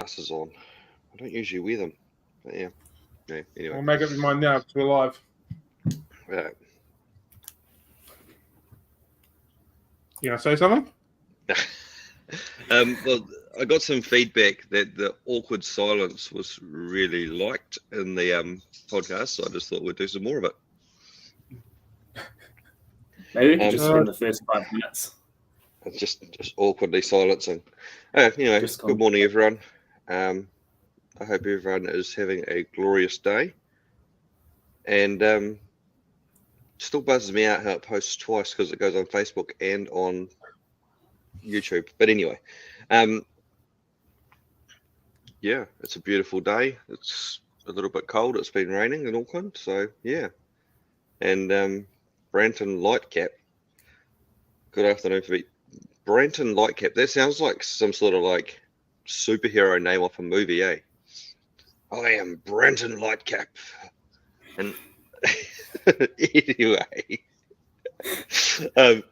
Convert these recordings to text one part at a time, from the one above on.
glasses on. I don't usually wear them. But yeah. Anyway. I'll make up your mind now because we're live. Right. You gonna say something? Well, I got some feedback that the awkward silence was really liked in the podcast, so I just thought we'd do some more of it. Maybe we could just spend the first 5 minutes. Just awkwardly silencing. Anyway, good morning, everyone. I hope everyone is having a glorious day. And still buzzes me out how it posts twice because it goes on Facebook and on YouTube. But anyway, yeah, it's a beautiful day. It's a little bit cold. It's been raining in Auckland, so yeah. And Branton Lightcap. Good afternoon for me. Branton Lightcap. That sounds like some sort of like superhero name off a movie, eh? I am Branton Lightcap. And anyway, I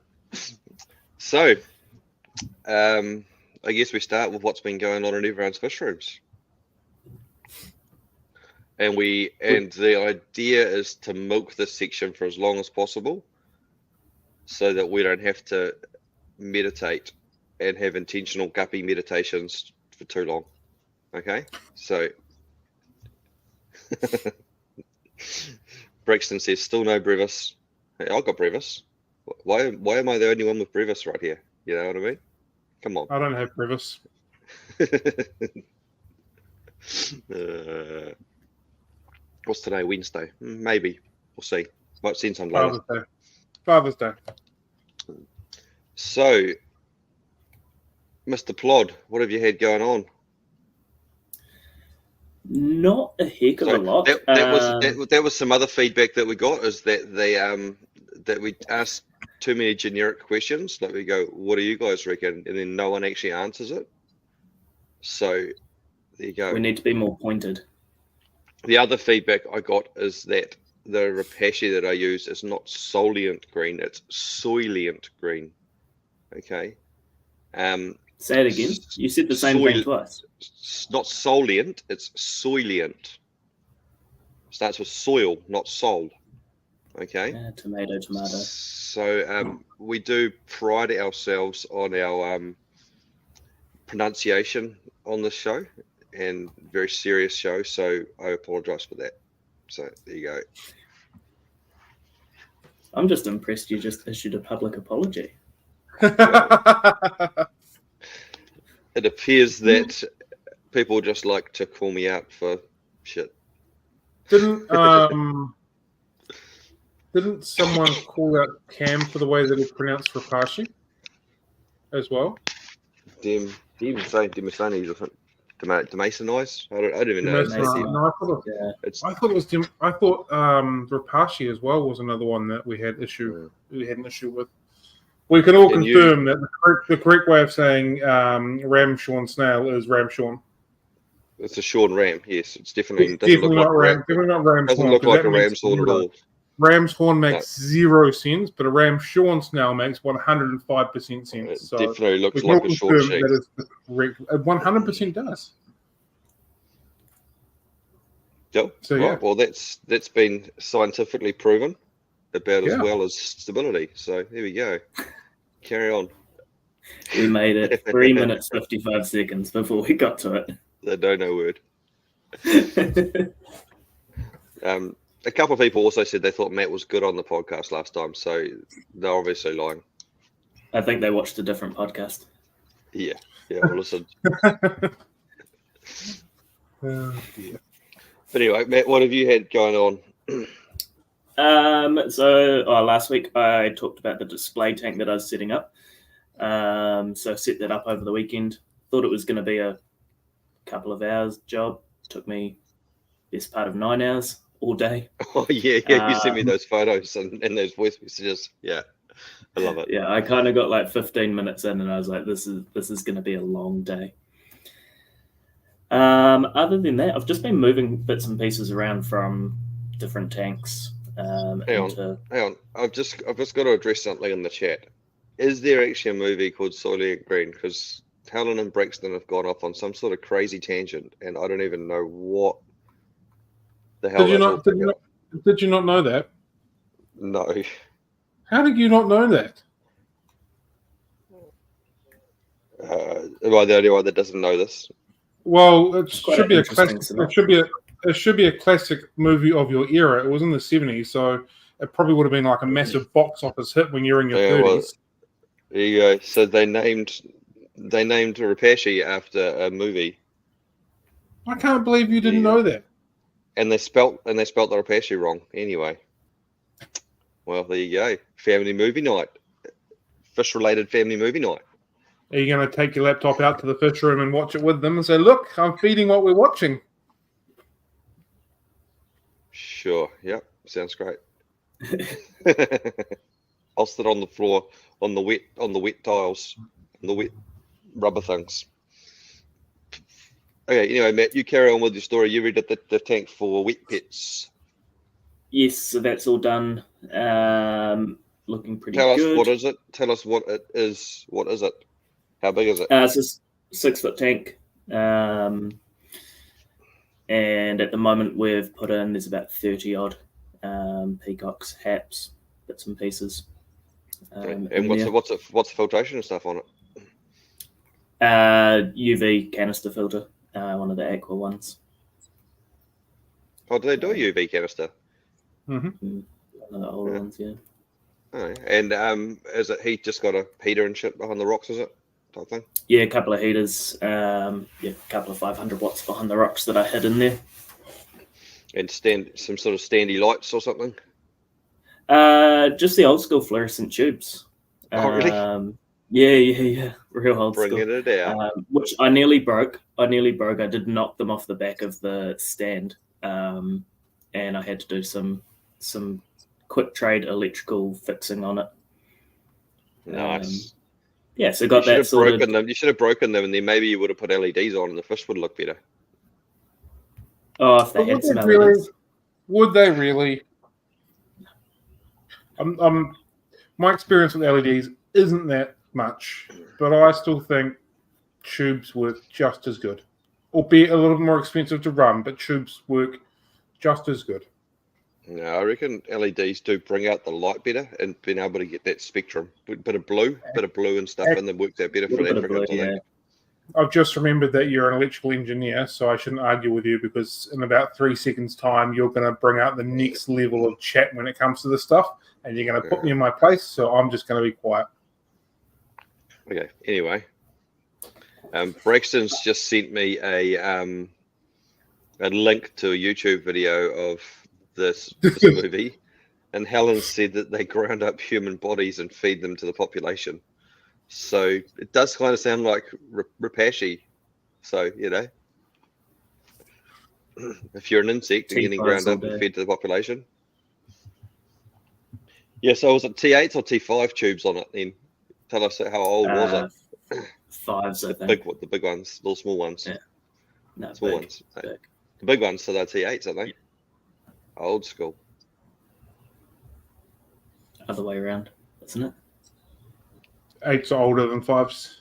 guess we start with what's been going on in everyone's fish rooms. And the idea is to milk this section for as long as possible so that we don't have to meditate and have intentional guppy meditations for too long. Okay? So Brixton says still no brevis. Hey, I've got brevis. Why am I the only one with brevis right here? You know what I mean? Come on. I don't have brevis. What's today? Wednesday? Maybe. We'll see. Might send some later. Father's Day. So, Mr. Plod, what have you had going on? Not a heck of a lot. That was some other feedback that we got, is that that we asked too many generic questions. Like we go, what do you guys reckon? And then no one actually answers it. So there you go. We need to be more pointed. The other feedback I got is that the Rapashi that I use is not soleant green, it's soylient green. Okay. Say it again. You said the same thing twice. It's not soleant, it's soylient. Starts with soil, not sol. Okay. Tomato. So we do pride ourselves on our pronunciation on this show, and very serious show, so I apologize for that. So there you go. I'm just impressed you just issued a public apology. It appears that people just like to call me out for shit. Didn't someone call out Cam for the way that he pronounced Rapashi as well? Did you even say Demasani or something? Demasonize? I don't even know. No, I thought Rapashi as well was another one that we had an issue with. We can all confirm that the correct way of saying Ram Sean Snail is Ram Sean. It's a Sean Ram, yes. It's definitely not Ram. Definitely not Ram. Doesn't look like a ram's horn at all. Ram's horn makes 0 sense, but a Ram Sean Snail makes 105% sense. It so definitely looks like a short sheep. That is the correct. 100% does. Yep. So, right. Well, that's been scientifically proven about as well as stability. So there we go. Carry on. We made it 3 minutes 55 seconds before we got to it. The no word. A couple of people also said they thought Matt was good on the podcast last time, so they're obviously lying. I think they watched a different podcast. Yeah, well, listen. But anyway, Matt, what have you had going on? Last week I talked about the display tank that I was setting up. So I set that up over the weekend. Thought it was going to be a couple of hours job. Took me best part of 9 hours all day. Oh yeah, you sent me those photos and those voice messages. Yeah, I love it. Yeah, I kind of got like 15 minutes in and I was like, this is going to be a long day. Other than that, I've just been moving bits and pieces around from different tanks. Hang on. I've just got to address something in the chat. Is there actually a movie called Soylent Green? Because Helen and Braxton have gone off on some sort of crazy tangent, and I don't even know what the hell. Did you not know that? No. How did you not know that? Am I the only one that doesn't know this? Well, it should be a classic. It should be a classic movie of your era. It was in the 70s, so it probably would have been like a massive box office hit when you're in your 30s. Well, there you go. So they named Repashy after a movie. I can't believe you didn't know that. And they spelt the Repashy wrong anyway. Well, there you go. Family movie night. Fish-related family movie night. Are you going to take your laptop out to the fish room and watch it with them and say, look, I'm feeding what we're watching? Sure. Yep. Sounds great. I'll sit on the floor on the wet tiles, on the wet rubber things. Okay, anyway, Matt, you carry on with your story. You read the tank for wet pets. Yes, so that's all done. Looking pretty good. Tell us what is it. Tell us what it is. What is it? How big is it? It's a 6-foot tank. And at the moment we've put in, there's about 30 odd peacocks, haps, bits and pieces. And what's the filtration and stuff on it? UV canister filter, one of the aqua ones. Oh, do they do a UV canister? Mm-hmm. One of the old ones, yeah. Oh, and is it he just got a heater and shit behind the rocks, is it? Type thing? Yeah, a couple of heaters, a couple of 500 watts behind the rocks that I hid in there. And some sort of standy lights or something? Just the old school fluorescent tubes. Oh, really? Yeah. Real old school. Bringing it out. Which I nearly broke. I did knock them off the back of the stand. And I had to do some quick trade electrical fixing on it. Nice. Yeah, so got that sorted. You should have broken them, and then maybe you would have put LEDs on, and the fish would look better. Oh, if they had some LEDs. Would they really? My experience with LEDs isn't that much, but I still think tubes work just as good, albeit a little more expensive to run, but tubes work just as good. No, I reckon LEDs do bring out the light better and being able to get that spectrum, bit of blue and stuff, and then works out better for Africa. Yeah. I've just remembered that you're an electrical engineer, so I shouldn't argue with you because in about 3 seconds' time, you're going to bring out the next level of chat when it comes to this stuff, and you're going to put me in my place, so I'm just going to be quiet. Okay, anyway. Braxton's just sent me a link to a YouTube video of this movie, and Helen said that they ground up human bodies and feed them to the population. So it does kind of sound like Repashy. So, if you're an insect and getting ground up and fed to the population. Yeah, so was it T8s or T5 tubes on it then? Tell us how old was it? 5s, I think. The big ones, little small ones. Yeah. No, small big, ones. Big. The big ones, so they're T8s, aren't they? Yeah. Old school. Other way around, isn't it? 8s are older than 5s.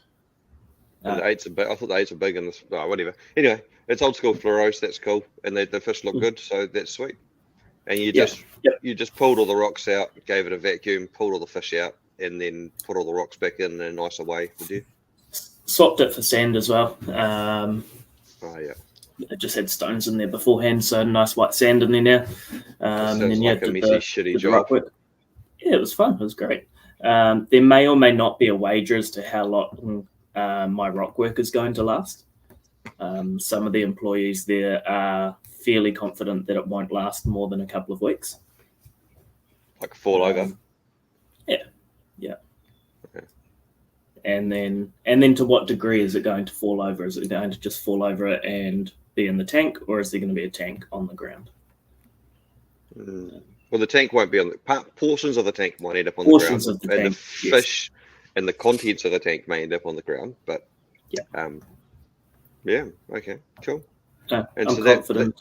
And the 8s are big. I thought the 8s were big in this. Oh, whatever. Anyway, it's old school fluoros. That's cool, and the fish look good, so that's sweet. And you just pulled all the rocks out, gave it a vacuum, pulled all the fish out, and then put all the rocks back in a nicer way. Did you? Swapped it for sand as well. Oh yeah. I just had stones in there beforehand, so nice white sand in there now. And then like a messy, shitty job. Yeah, it was fun. It was great. There may or may not be a wager as to how long my rock work is going to last. Some of the employees there are fairly confident that it won't last more than a couple of weeks. Like fall over? Yeah. Okay. And then to what degree is it going to fall over? Is it going to just fall over it and be in the tank, or is there going to be a tank on the ground? Well, the tank won't be on the portions of the tank might end up on the ground, of the and tank, the fish and the contents of the tank may end up on the ground. But okay, cool. I'm confident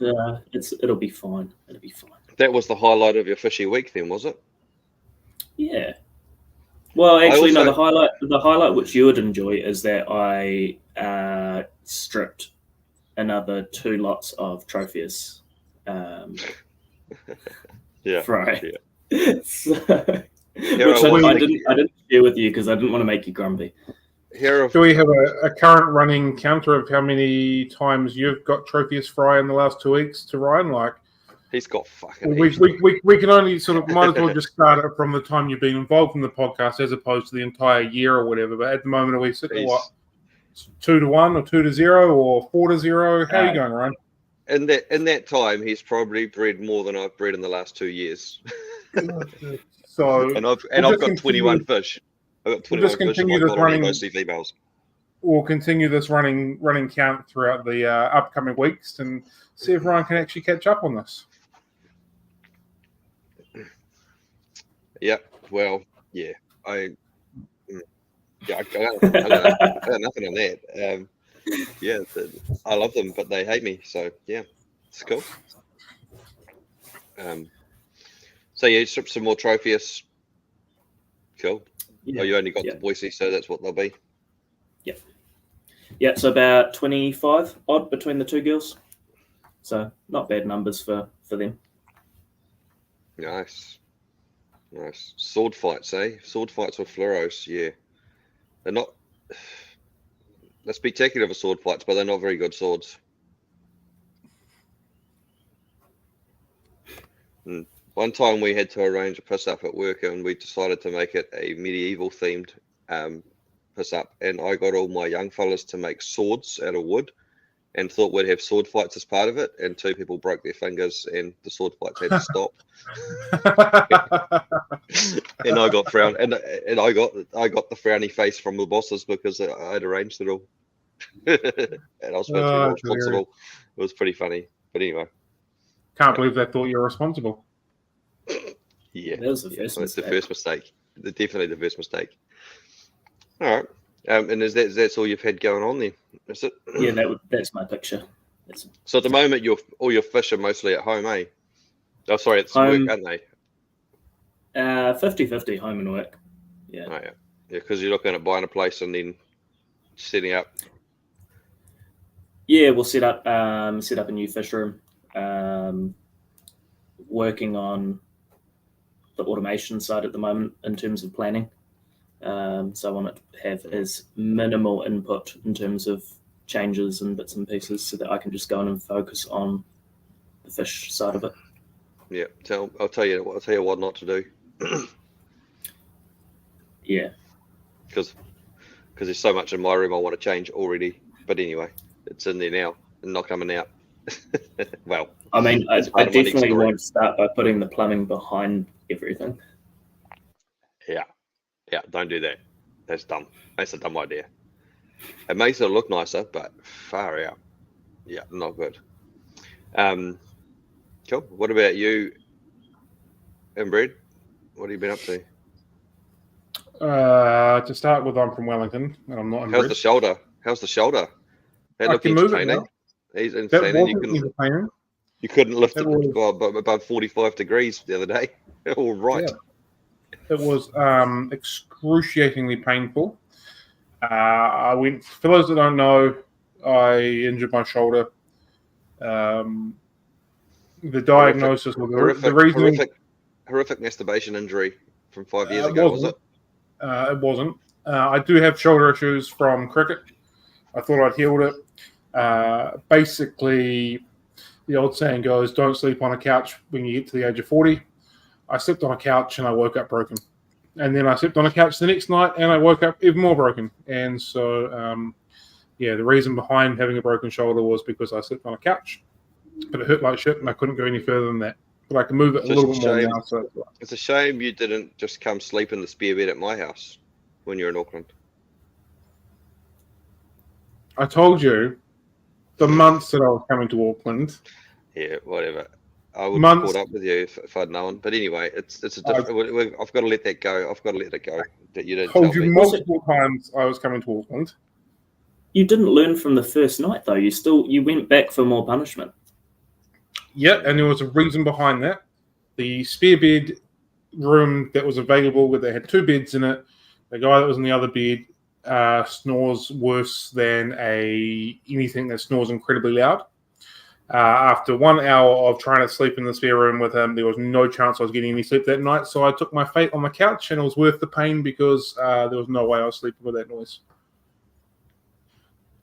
it'll be fine. It'll be fine. That was the highlight of your fishy week, then, was it? Yeah. Well, actually, no. The highlight which you would enjoy is that I stripped another 2 lots of Tropheus. Fry. Yeah. So, which I didn't share with you because I didn't want to make you grumpy. Do we have a current running counter of how many times you've got Tropheus Fry in the last 2 weeks to Ryan? Like, he's got fucking. We can only sort of might as well just start it from the time you've been involved in the podcast as opposed to the entire year or whatever. But at the moment, are we sitting at what, 2-1 or 2-0 or 4-0? How are you going, Ryan? In that time, he's probably bred more than I've bred in the last 2 years. So and I've got 21 fish. I've got 21 fish. And I've got mostly females. We'll continue this running count throughout the upcoming weeks and see if Ryan can actually catch up on this. Yeah, well, yeah, I got nothing on that. I love them, but they hate me. So yeah, it's cool. So you strip some more Tropheus. Cool. Yeah. Oh, you only got the Boise, so that's what they'll be. Yeah. Yeah, so about 25 odd between the 2 girls. So not bad numbers for them. Nice. Sword fights, eh? Sword fights with fluoros, yeah. They're spectacular for sword fights, but they're not very good swords. One time we had to arrange a piss up at work and we decided to make it a medieval themed piss up, and I got all my young fellas to make swords out of wood and thought we'd have sword fights as part of it, and 2 people broke their fingers and the sword fights had to stop. And I got frowned, and I got the frowny face from the bosses because I'd arranged it all. And I was supposed to be more responsible. It was pretty funny, but anyway. Can't believe they thought you were responsible. Yeah, that was the first mistake. The first mistake. Definitely the first mistake. All right. And that's all you've had going on then? Is it? Yeah, that's my picture. So at the moment, all your fish are mostly at home, eh? Oh, sorry, it's work, aren't they? 50-50 home and work. Yeah. Oh, yeah, because you're looking at buying a place and then setting up. Yeah, we'll set up a new fish room. Working on the automation side at the moment in terms of planning. So I want to have as minimal input in terms of changes and bits and pieces so that I can just go in and focus on the fish side of it. Yeah, I'll tell you what not to do. Yeah. Because there's so much in my room I want to change already. But anyway, it's in there now and not coming out. Well, I mean, I definitely want to start by putting the plumbing behind everything. Yeah, don't do that. That's dumb. That's a dumb idea. It makes it look nicer, but far out. Yeah, not good. Cool. What about you, Inbred? What have you been up to? To start with, I'm from Wellington, and I'm not inbred. How's the shoulder? That I looked can move entertaining. it He's entertaining. You couldn't lift it above 45 degrees the other day. All right. Yeah. It was excruciatingly painful. For those that don't know, I injured my shoulder. The diagnosis was the reason. Horrific masturbation injury from 5 years ago, was it? It wasn't. I do have shoulder issues from cricket. I thought I'd healed it. Basically, the old saying goes, don't sleep on a couch when you get to the age of 40. I slept on a couch and I woke up broken. And then I slept on a couch the next night and I woke up even more broken. And so, the reason behind having a broken shoulder was because I slept on a couch. But it hurt like shit and I couldn't go any further than that. But I can move it a little bit more now. So it's a shame you didn't just come sleep in the spare bed at my house when you're in Auckland. I told you the months that I was coming to Auckland. Yeah, whatever. I would have caught up with you if I'd known. But anyway, it's a different. I've got to let that go. I've got to let it go. That you didn't told you multiple times I was coming to Auckland. You didn't learn from the first night, though. You went back for more punishment. Yeah, and there was a reason behind that. The spare bed room that was available, where they had 2 beds in it, The guy that was in the other bed snores worse than anything that snores incredibly loud. After 1 hour of trying to sleep in the spare room with him, there was no chance I was getting any sleep that night. So I took my fate on the couch, and it was worth the pain because there was no way I was sleeping with that noise.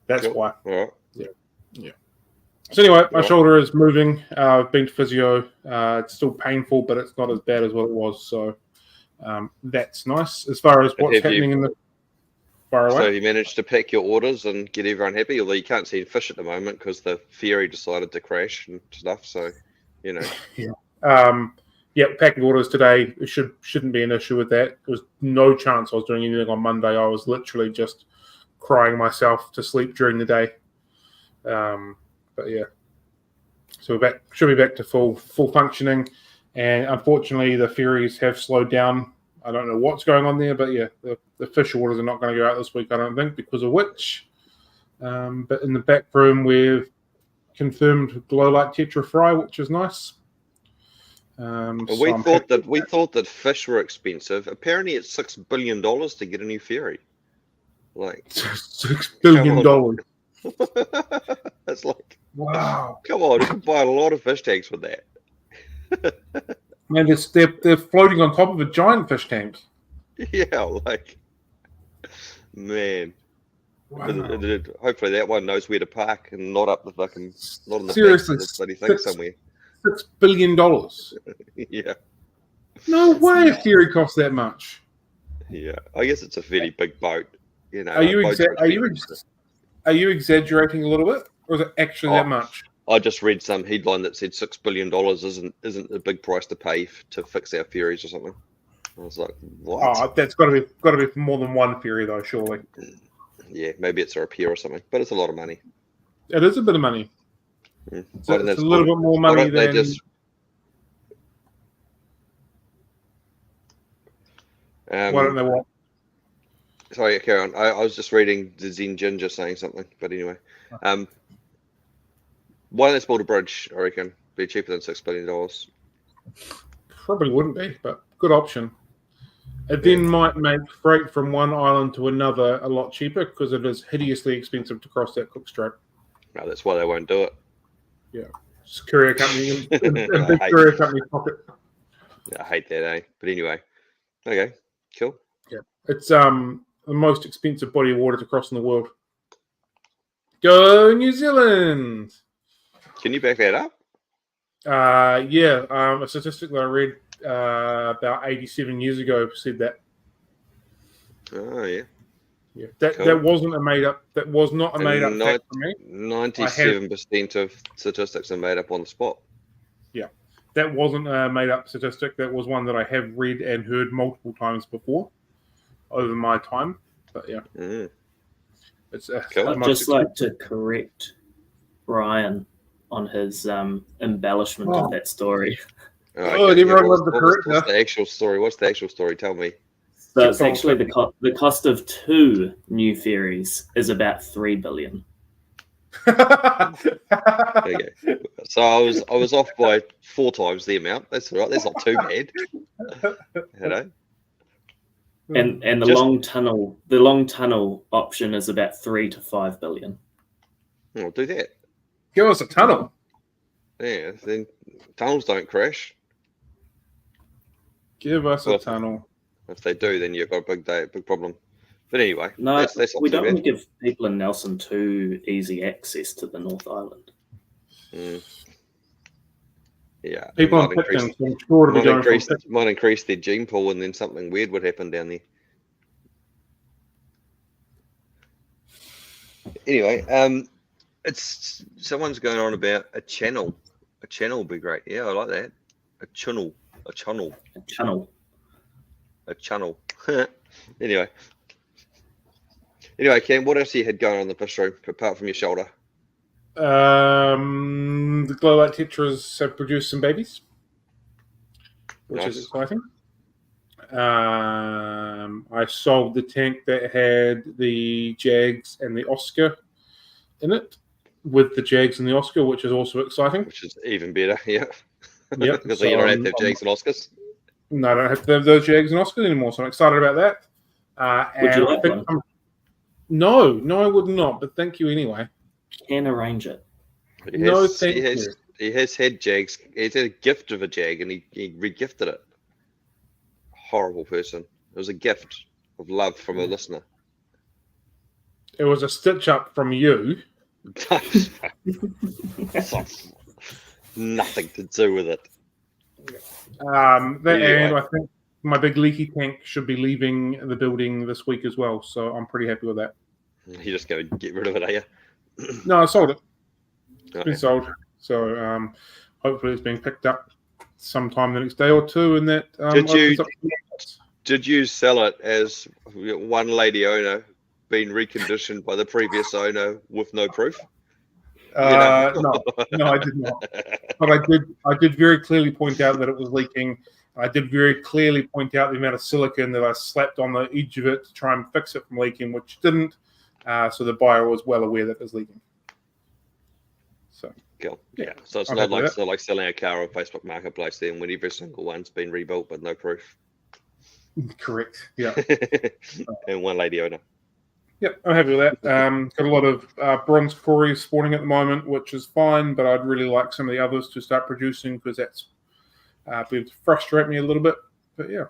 That's why. All right. Yeah. So anyway, my shoulder is moving. I've been to physio. It's still painful, but it's not as bad as what it was. So that's nice. As far as what's happening in the far away. So you managed to pack your orders and get everyone happy, although you can't see fish at the moment because the ferry decided to crash and stuff. So, you know. Packing orders today. It shouldn't be an issue with that. There was no chance I was doing anything on Monday. I was literally just crying myself to sleep during the day. But yeah, so we're should be back to full functioning, and unfortunately the ferries have slowed down. I don't know what's going on there, but yeah, the fish orders are not going to go out this week, I don't think, because of which. But in the back room we've confirmed glow light tetra fry, which is nice. We thought that fish were expensive. Apparently, it's $6 billion to get a new ferry. Like $6 billion. That's like, wow! Come on, you can buy a lot of fish tanks with that. Man, they're floating on top of a giant fish tank. Yeah, like, man. Wow. Hopefully that one knows where to park and not up the fucking, not in the seriously back of the bloody thing somewhere. $6 billion. Yeah. No way a ferry costs that much. Yeah, I guess it's a fairly big boat. You know. Are you exaggerating a little bit, or is it actually that much? I just read some headline that said $6 billion isn't a big price to pay to fix our ferries or something. I was like, what? Oh, that's got to be more than one ferry though, surely. Yeah, maybe it's a repair or something, but it's a lot of money. It is a bit of money. Mm. So it's a little bit more money than. Why don't they want? Sorry, carry on. I was just reading the Zen Ginger saying something, but anyway. Why don't they build a bridge, I reckon? Be cheaper than $6 billion. Probably wouldn't be, but good option. It then might make freight from one island to another a lot cheaper because it is hideously expensive to cross that Cook Strait. No, that's why they won't do it. Yeah. It's a courier company, a big courier company pocket. I hate that, eh? But anyway. Okay, cool. Yeah. It's the most expensive body of water to cross in the world. Go New Zealand! Can you back that up? A statistic that I read about 87 years ago said that. Oh yeah. Yeah. That wasn't a made up. That was not a made up fact for me. 97% of statistics are made up on the spot. Yeah. That wasn't a made up statistic. That was one that I have read and heard multiple times before over my time. But yeah. Mm. It's cool. I'd just like to correct Ryan on his embellishment of that story. Everyone loves the correct. What's the actual story? What's the actual story? Tell me. So it's actually the cost of 2 new ferries is about $3 billion. Okay. So I was off by 4 times the amount. That's all right. That's not too bad. You know. And the long tunnel option is about $3 to $5 billion. I'll do that. Give us a tunnel. Yeah, then tunnels don't crash. Give us a tunnel. If they do, then you've got a big problem. But anyway, no, that's we don't want to give people in Nelson too easy access to the North Island. Mm. Yeah, people might increase their gene pool, and then something weird would happen down there. Anyway, it's someone's going on about a channel. A channel would be great. Yeah, I like that. A channel. Anyway, Cam, what else you had going on in the fish room apart from your shoulder? The glow light tetras have produced some babies, which is exciting. I sold the tank that had the Jags and the Oscar in it, with the Jags and the Oscar, which is also exciting. Which is even better, yeah. Yep. Because you don't have to have Jags and Oscars. No, I don't have to have those Jags and Oscars anymore, so I'm excited about that. Would you like one? No, I would not. But thank you anyway. Can arrange it. He has had Jags. He's had a gift of a Jag, and he regifted it. Horrible person. It was a gift of love from a listener. It was a stitch up from you. Nothing to do with it. And I think my big leaky tank should be leaving the building this week as well, so I'm pretty happy with that. You're just going to get rid of it, are you? No, I sold it. It's been sold. So hopefully it's being picked up sometime the next day or two. And that did you sell it as one lady owner being reconditioned by the previous owner with no proof? No, I did not. But I did very clearly point out that it was leaking. I did very clearly point out the amount of silicone that I slapped on the edge of it to try and fix it from leaking, which didn't. So the buyer was well aware that it was leaking. So cool. Yeah. So it's not like selling a car on Facebook Marketplace then when every single one's been rebuilt but no proof. Correct. Yeah. And one lady owner. Yep, I'm happy with that. Got a lot of bronze cories spawning at the moment, which is fine, but I'd really like some of the others to start producing because that's been to frustrate me a little bit. But yeah,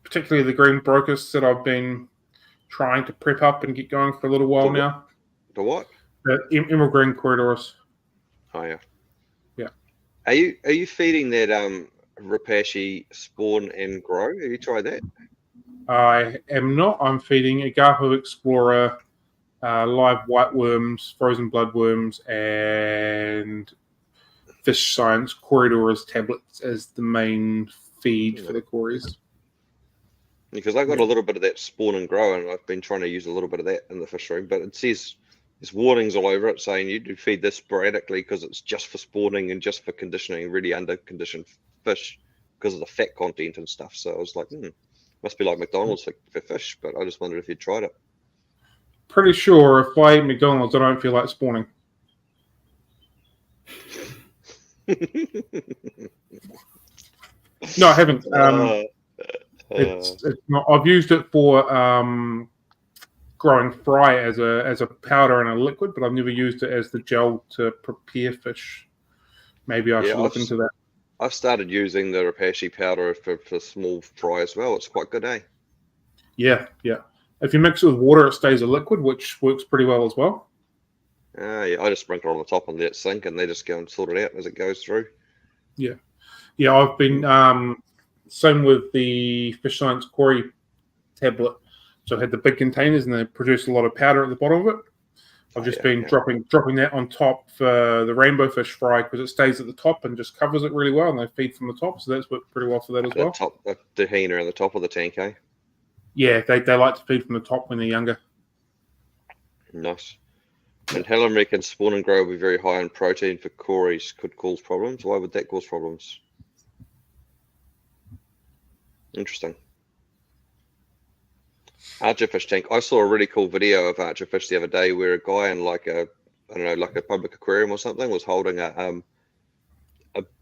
particularly the green brocusts that I've been trying to prep up and get going for a little while now. The what? The emerald green corridors. Oh yeah. Yeah. Are you feeding that Rapashi spawn and grow? Have you tried that? I am not. I'm feeding Agapo Explorer, live white worms, frozen bloodworms, and Fish Science Corridors tablets as the main feed for the cories. Because I got a little bit of that spawn and grow, and I've been trying to use a little bit of that in the fish room, but it says there's warnings all over it saying you do feed this sporadically because it's just for spawning and just for conditioning really under conditioned fish because of the fat content and stuff. So I was like, must be like McDonald's for fish, but I just wondered if you'd tried it. Pretty sure if I eat McDonald's, I don't feel like spawning. No, I haven't. It's not. I've used it for growing fry as a powder and a liquid, but I've never used it as the gel to prepare fish. Maybe I should look into that. I've started using the Rapashi powder for small fry as well. It's quite good, eh? Yeah. If you mix it with water, it stays a liquid, which works pretty well as well. Yeah, I just sprinkle it on the top and let it sink, and they just go and sort it out as it goes through. Yeah. I've been same with the Fish Science Cory tablet. So I had the big containers, and they produce a lot of powder at the bottom of it. I've just been dropping that on top for the rainbow fish fry because it stays at the top and just covers it really well, and they feed from the top, so that's worked pretty well for that as well. The hena on the top of the tank, eh? Yeah, they like to feed from the top when they're younger. Nice. And Helen reckons spawn and grow will be very high in protein for cories could cause problems. Why would that cause problems? Interesting. Archerfish tank. I saw a really cool video of archerfish the other day where a guy in like a public aquarium or something was holding a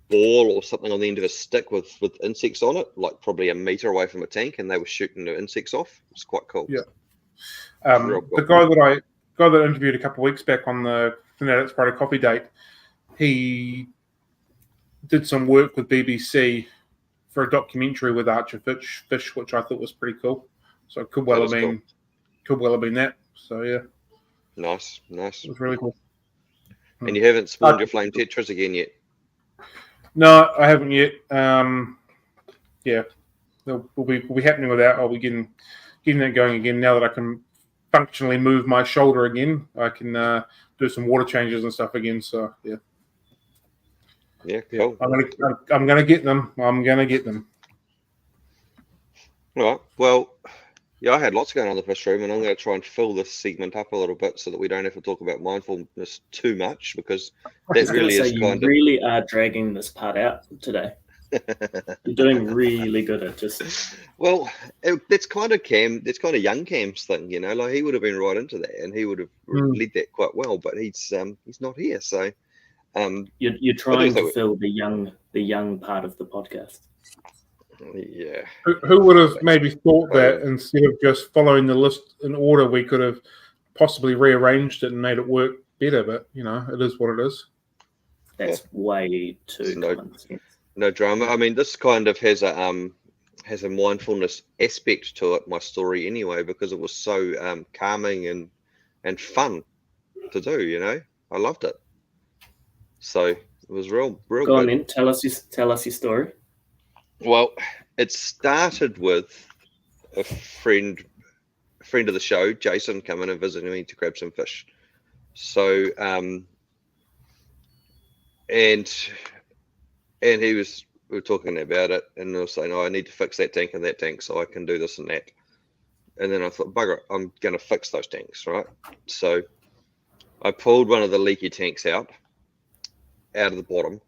ball or something on the end of a stick with insects on it, like probably a meter away from a tank, and they were shooting the insects off. It's quite cool. Yeah. The guy that I interviewed a couple of weeks back on the Fanatics Friday Coffee Date, he did some work with BBC for a documentary with archerfish, which I thought was pretty cool. So it could well have been that. So yeah. Nice. It was really cool. And you haven't spawned your flame tetras again yet? No, I haven't yet. Yeah, we'll be happening with that. I'll be getting that going again now that I can functionally move my shoulder again. I can do some water changes and stuff again. So yeah. Yeah, cool. I'm gonna get them. All right. Well, yeah, I had lots going on in the fish room, and I'm going to try and fill this segment up a little bit so that we don't have to talk about mindfulness too much, because that really is kind of... You really are dragging this part out today. You're doing really good at just... Well, that's kind of young Cam's thing, you know. Like, he would have been right into that, and he would have led that quite well, but he's not here, so... You're trying to fill the young part of the podcast. Yeah. Who would have maybe thought that instead of just following the list in order, we could have possibly rearranged it and made it work better? But it is what it is. That's way too common sense. No drama. I mean, this kind of has a mindfulness aspect to it, my story anyway, because it was so calming and fun to do. I loved it. So it was real Go good. on then, tell us your story. Well, it started with a friend of the show, Jason, coming and visiting me to grab some fish. So and we were talking about it, and I was saying, I need to fix that tank and that tank so I can do this and that. And then I thought, bugger it, I'm going to fix those tanks, right? So I pulled one of the leaky tanks out of the bottom,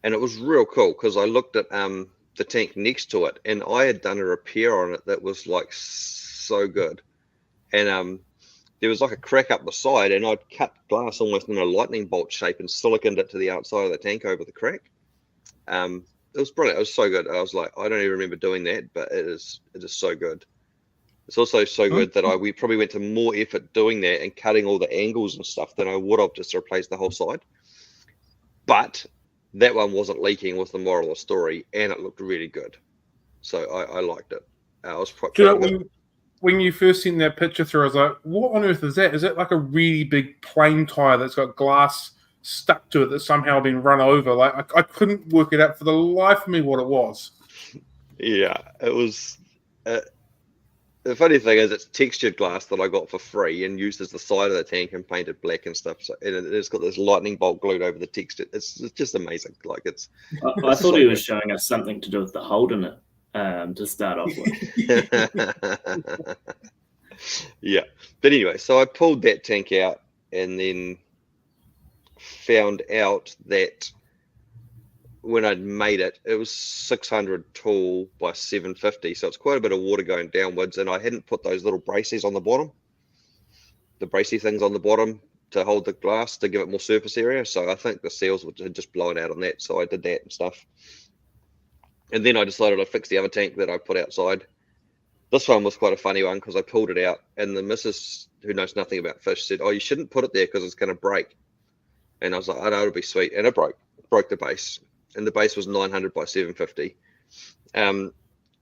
and it was real cool because I looked at the tank next to it, and I had done a repair on it that was like so good. And there was like a crack up the side, and I'd cut glass almost in a lightning bolt shape and siliconed it to the outside of the tank over the crack. It was brilliant. It was so good. I was like, I don't even remember doing that, but it is so good. It's also so good that we probably went to more effort doing that and cutting all the angles and stuff than I would have just replaced the whole side. But that one wasn't leaking, was the moral of the story, and it looked really good. So I liked it. I was quite proud of it. When you first sent that picture through, I was like, what on earth is that? Is it like a really big plane tire that's got glass stuck to it that's somehow been run over? Like I couldn't work it out for the life of me what it was. Yeah, it was. The funny thing is, it's textured glass that I got for free and used as the side of the tank and painted black and stuff. So it's got this lightning bolt glued over the texture. It's just amazing. Like it's. I thought he was showing us something to do with the Hoarding to start off with. Yeah, but anyway, so I pulled that tank out and then found out that when I'd made it, it was 600 tall by 750, so it's quite a bit of water going downwards, and I hadn't put those little braces on the bottom, the bracey things on the bottom to hold the glass to give it more surface area. So I think the seals had just blown out on that, so I did that and stuff. And then I decided I'd fix the other tank that I put outside. This one was quite a funny one because I pulled it out, and the missus, who knows nothing about fish, said, "Oh, you shouldn't put it there because it's going to break." And I was like, "I know, it'll be sweet." And it broke the base, and the base was 900 by 750.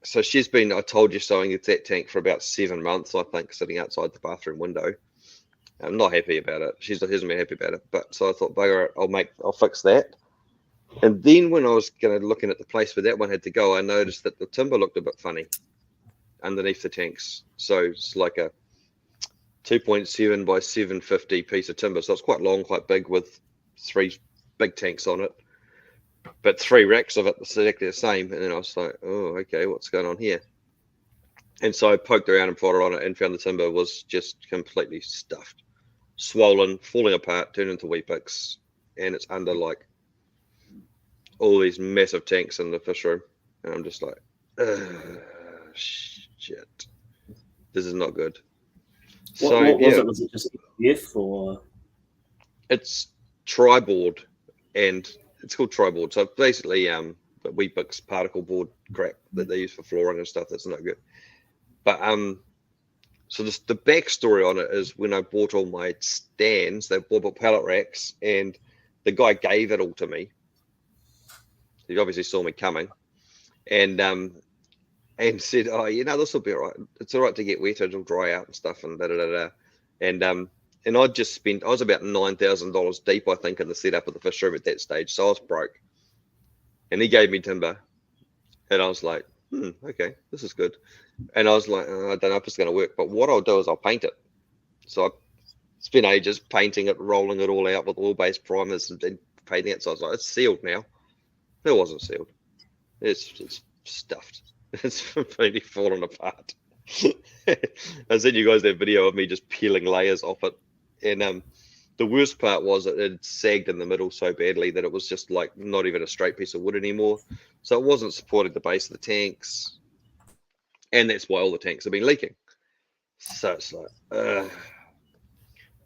So she's been, I told you so, in that tank for about 7 months, I think, sitting outside the bathroom window. I'm not happy about it. She hasn't been happy about it, but so I thought, bugger it, I'll fix that. And then when I was looking at the place where that one had to go, I noticed that the timber looked a bit funny underneath the tanks. So it's like a 2.7 by 750 piece of timber. So it's quite long, quite big, with 3 big tanks on it, but 3 racks of it exactly the same. And then I was like, oh, okay, what's going on here? And so I poked around and prodded on it and found the timber was just completely stuffed, swollen, falling apart, turned into wheat bix, and it's under like all these massive tanks in the fish room. And I'm just like, shit, this is not good. What was it? Was it just EF or? It's Trib Board, and it's called Trib Board. So basically, the wheat bix particle board crap that they use for flooring and stuff. That's not good. But so the backstory on it is when I bought all my stands, they bought pallet racks, and the guy gave it all to me. He obviously saw me coming, and said, "Oh, this will be all right. It's all right to get wet. It'll dry out and stuff." And and I was about $9,000 deep, I think, in the setup of the fish room at that stage. So I was broke, and he gave me timber, and I was like, okay, this is good. And I was like, I don't know if it's going to work, but what I'll do is I'll paint it. So I spent ages painting it, rolling it all out with oil-based primers and painting it. So I was like, it's sealed now. It wasn't sealed. It's stuffed. It's completely fallen apart. I sent you guys that video of me just peeling layers off it. And the worst part was that it sagged in the middle so badly that it was just like not even a straight piece of wood anymore. So it wasn't supporting the base of the tanks. And that's why all the tanks have been leaking. So it's like,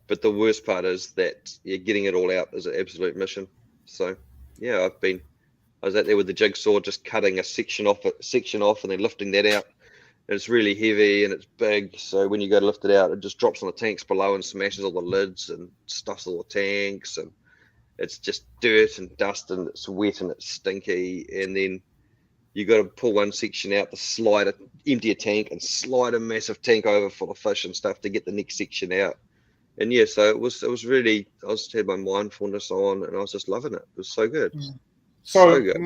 but the worst part is that getting it all out is an absolute mission. So yeah, I've been I was out there with the jigsaw, just cutting a section off, and then lifting that out. And it's really heavy and it's big, so when you go to lift it out, it just drops on the tanks below and smashes all the lids and stuffs all the tanks, and it's just dirt and dust and it's wet and it's stinky. And then you got to pull one section out to empty a tank and slide a massive tank over full of fish and stuff to get the next section out. And yeah, so it was really, I had my mindfulness on and I was just loving it. It was so good. So good.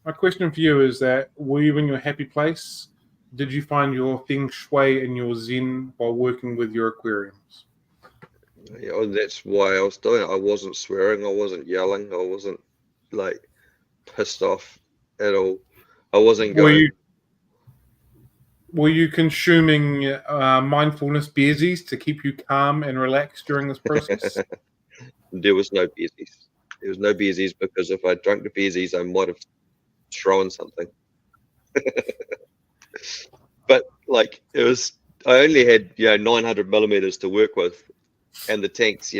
My question for you is that, were you in your happy place? Did you find your feng shui and your zen while working with your aquariums? Yeah, that's why I was doing it. I wasn't swearing. I wasn't yelling. I wasn't like pissed off at all. I wasn't going. Were you consuming mindfulness beersies to keep you calm and relaxed during this process? There was no beersies. There was no beersies because if I drank the beersies, I might have thrown something. But like it was, I only had 900 millimeters to work with, and the tanks,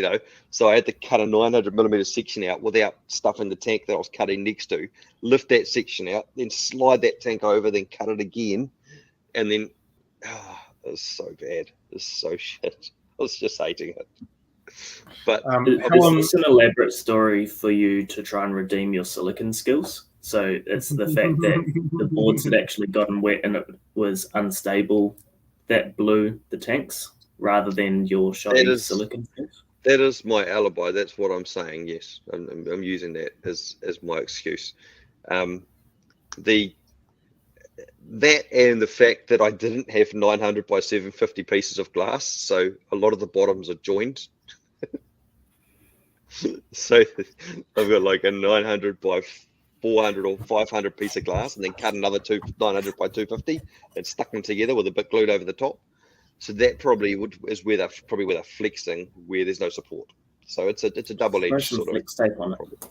so I had to cut a 900 millimeter section out without stuffing the tank that I was cutting next to. Lift that section out, then slide that tank over, then cut it again, and then it was so bad. It was so shit. I was just hating it. But is this an elaborate story for you to try and redeem your silicon skills? So it's the fact that the boards had actually gotten wet and it was unstable that blew the tanks, rather than your shoddy silicon skills? That is my alibi. That's what I'm saying. Yes, I'm using that as my excuse. That and the fact that I didn't have 900 by 750 pieces of glass, so a lot of the bottoms are joined. So I've got like a 900 by 400 or 500 piece of glass, and then cut another 900 by 250 and stuck them together with a bit glued over the top. So that probably is where they're flexing, where there's no support. So it's a double-edged sort of tape on it.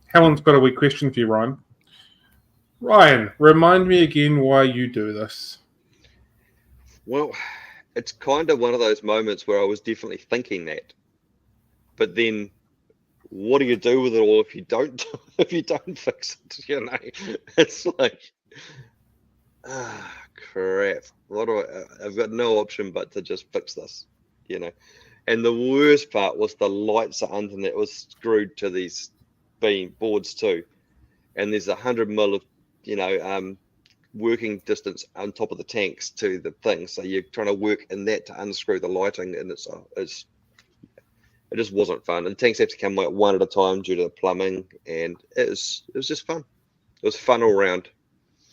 Helen's got a wee question for you, Ryan. Ryan, remind me again why you do this. Well, it's kind of one of those moments where I was definitely thinking that, but then what do you do with it all if you don't fix it? It's like, crap. I've got no option but to just fix this, And the worst part was the lights are underneath. It was screwed to these boards too, and there's 100 mil of working distance on top of the tanks to the thing. So you're trying to work in that to unscrew the lighting, and it just wasn't fun. And the tanks have to come like one at a time due to the plumbing, and it was just fun. It was fun all round.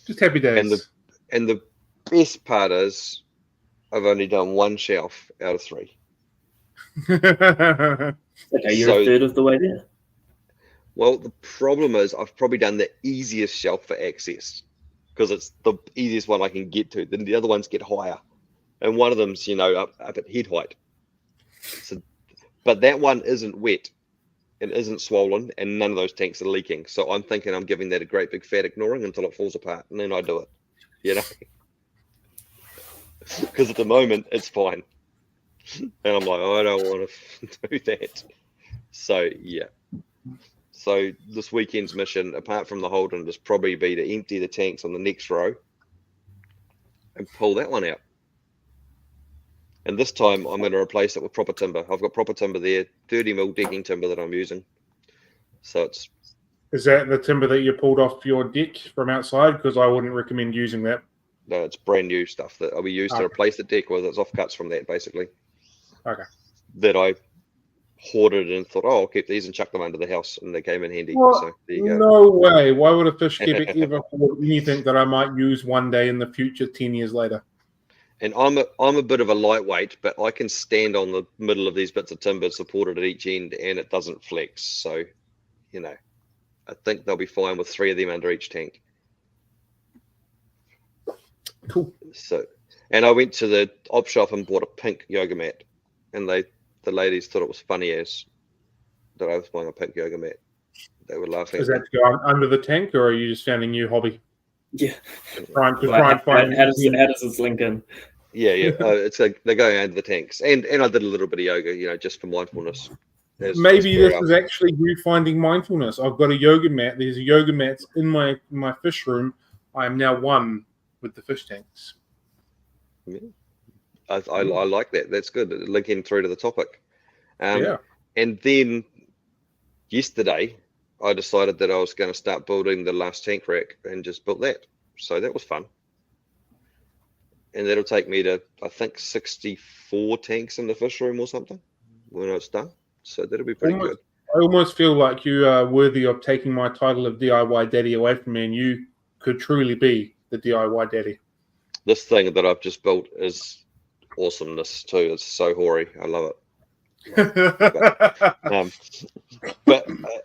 Just happy days. And the best part is I've only done one shelf out of 3. Okay, you're a third of the way there. Well, the problem is I've probably done the easiest shelf for access because it's the easiest one I can get to. Then the other ones get higher, and one of them's up at head height. So, but that one isn't wet and isn't swollen, and none of those tanks are leaking. So I'm thinking I'm giving that a great big fat ignoring until it falls apart, and then I do it. Because at the moment it's fine, and I'm like, I don't want to do that. So yeah. So this weekend's mission, apart from the Hoarding, will probably be to empty the tanks on the next row and pull that one out. And this time I'm going to replace it with proper timber. I've got proper timber there, 30 mil decking timber that I'm using. So is that the timber that you pulled off your deck from outside? Because I wouldn't recommend using that. No, it's brand new stuff that we used to replace the deck with. It's offcuts from that, basically. Okay. That I hoarded and thought, I'll keep these and chuck them under the house, and they came in handy. Well, so there you go. No way. Why would a fish keeper ever hoard anything that I might use one day in the future, 10 years later? And I'm a bit of a lightweight, but I can stand on the middle of these bits of timber supported at each end, and it doesn't flex. So, I think they'll be fine with 3 of them under each tank. Cool. So, and I went to the op shop and bought a pink yoga mat, and the ladies thought it was funny as that I was buying a pink yoga mat. They were laughing. Is that to go under the tank, or are you just found a new hobby? Yeah. How does this link in? Yeah. It's they're going under the tanks, and I did a little bit of yoga, just for mindfulness. Maybe this is actually you finding mindfulness. I've got a yoga mat. There's a yoga mat in my fish room. I am now one with the fish tanks. Yeah. I like that. That's good. Linking through to the topic. And then yesterday, I decided that I was going to start building the last tank rack and just built that. So that was fun. And that'll take me to, I think, 64 tanks in the fish room or something when it's done. So that'll be pretty good. I almost feel like you are worthy of taking my title of DIY daddy away from me, and you could truly be the DIY daddy. This thing that I've just built is awesomeness too. It's so hoary. I love it.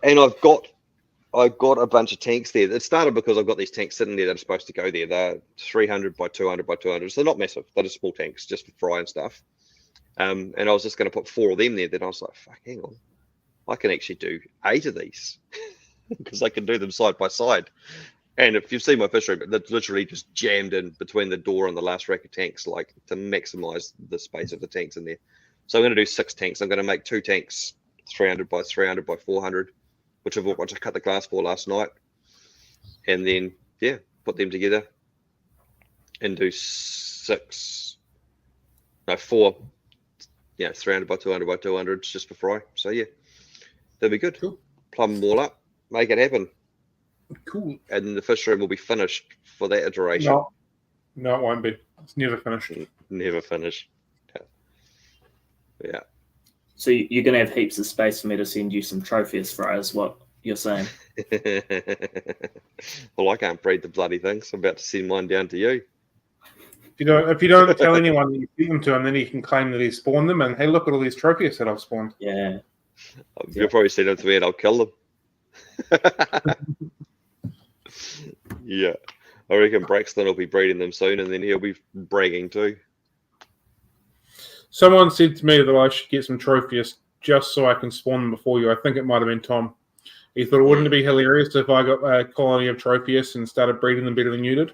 And I've got a bunch of tanks there. It started because I've got these tanks sitting there that are supposed to go there. They're 300 by 200 by 200. So they're not massive. They're just small tanks, just for fry and stuff. And I was just going to put 4 of them there. Then I was like, fuck, hang on. I can actually do 8 of these because I can do them side by side. And if you've seen my fish room, that's literally just jammed in between the door and the last rack of tanks, like to maximize the space of the tanks in there. So I'm going to do 6 tanks. I'm going to make 2 tanks, 300 by 300 by 400. Which I cut the glass for last night, and then put them together and do 4, 300 by 200 by 200 just for fry. So that'll be good. Cool. Plumb them all up, make it happen. Cool. And the fish room will be finished for that iteration. No, it won't be. It's never finished. Never finished. Yeah. So you're going to have heaps of space for me to send you some Tropheus fries, what you're saying? Well, I can't breed the bloody things. I'm about to send mine down to you. If you don't tell anyone that you feed them to him, then he can claim that he spawned them. And hey, look at all these Tropheus that I've spawned. Yeah. You'll probably send them to me and I'll kill them. Yeah. I reckon Braxton will be breeding them soon and then he'll be bragging too. Someone said to me that I should get some Tropheus just so I can spawn them before you. I think it might have been Tom. He thought, wouldn't it be hilarious if I got a colony of Tropheus and started breeding them better than you did?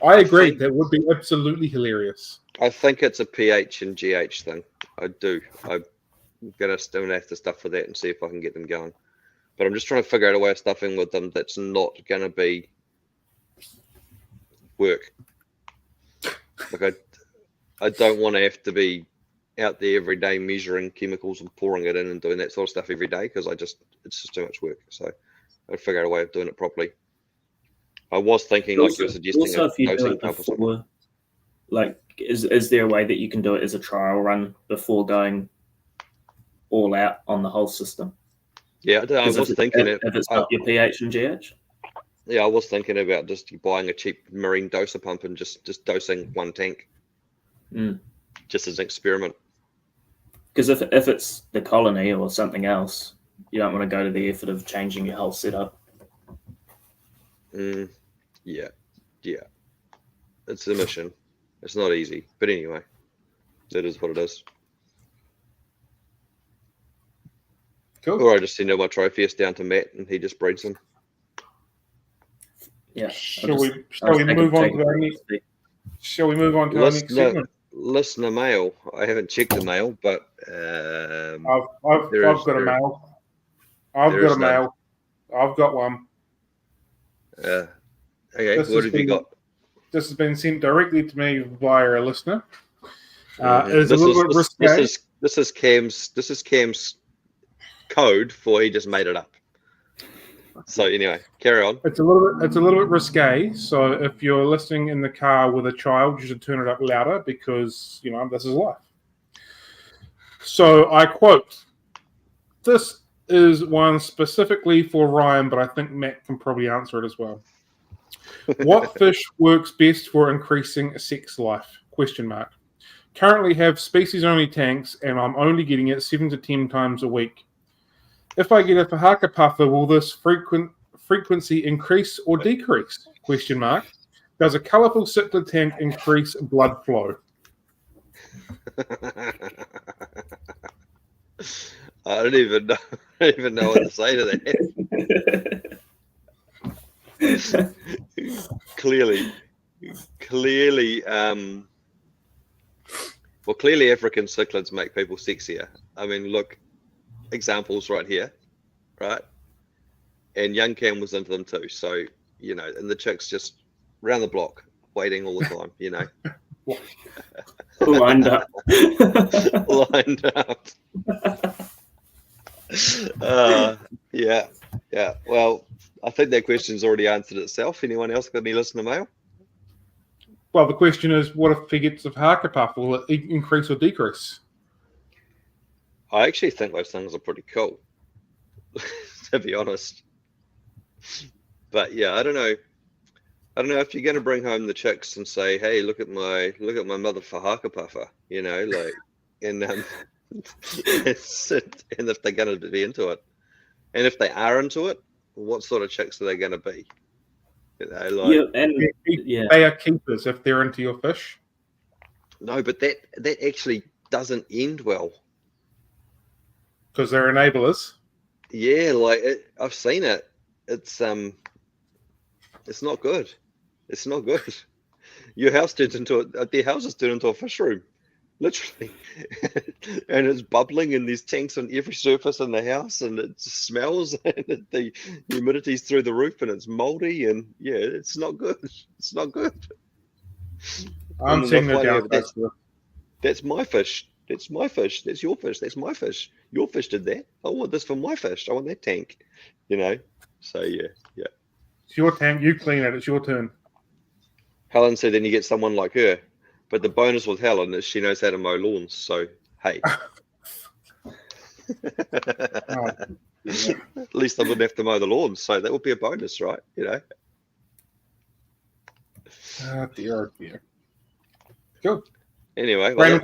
I agree. That would be absolutely hilarious. I think it's a pH and GH thing. I do. I'm going to have to stuff for that and see if I can get them going. But I'm just trying to figure out a way of stuffing with them that's not going to be work. Like I don't want to have to be out there every day measuring chemicals and pouring it in and doing that sort of stuff every day because it's just too much work. So I'll figure out a way of doing it properly. I was thinking, like you were suggesting, also if you do it before, like, is there a way that you can do it as a trial run before going all out on the whole system? Yeah, I was thinking if it's not your pH and GH. Yeah, I was thinking about just buying a cheap marine doser pump and just dosing one tank, just as an experiment. Because if it's the colony or something else, you don't want to go to the effort of changing your whole setup. Yeah. It's a mission. It's not easy, but anyway, it is what it is. Cool. Or I just send all my Tropheus down to Matt and he just breeds them. Yeah. Shall we move on to our next? Shall we move on to our next segment? Listener mail. I haven't checked the mail, but I've got a mail. I've got one. Okay, what have you got? This has been sent directly to me via a listener. It's a little bit risque. This is Cam's code for he just made it up. So anyway, carry on. It's a little bit risque. So if you're listening in the car with a child, you should turn it up louder because this is life. So I quote: "This is one specifically for Ryan, but I think Matt can probably answer it as well. What fish works best for increasing sex life? ? Currently have species-only tanks, and I'm only getting it 7 to 10 times a week. If I get a Wahaka puffer, will this frequency increase or decrease? ? Does a colourful cichlid tank increase blood flow?" I don't even know what to say to that. Clearly, clearly African cichlids make people sexier. I mean, look, examples right here, right? And young Cam was into them too. So, you know, and the chicks just round the block, waiting all the time, you know. Lined up. Lined up. Yeah. Well, I think that question's already answered itself. Anyone else got any listener mail? Well, the question is, what if he gets a Hakapuff? Will it increase or decrease? I actually think those things are pretty cool, to be honest. But yeah, I don't know if you're going to bring home the chicks and say, "Hey, look at my mother for Hakapuffer," you know, like, and and if they're going to be into it, and if they are into it, what sort of chicks are they going to be? You know, like, they are keepers if they're into your fish. No, but that actually doesn't end well. Because they're enablers. Yeah, like I've seen it. It's not good. It's not good. Your house turns into their houses turn into a fish room, literally, and it's bubbling, and there's tanks on every surface in the house, and it smells, and the humidity's through the roof, and it's moldy, and yeah, it's not good. It's not good. I'm seeing the downsides. That's my fish. That's my fish. That's your fish. That's my fish. Your fish did that. I want this for my fish. I want that tank. You know. So yeah. It's your tank. You clean it. It's your turn. Helen said, then you get someone like her. But the bonus with Helen is she knows how to mow lawns. So hey. At least I wouldn't have to mow the lawns. So that would be a bonus, right? You know. Oh dear. Cool. Anyway, well,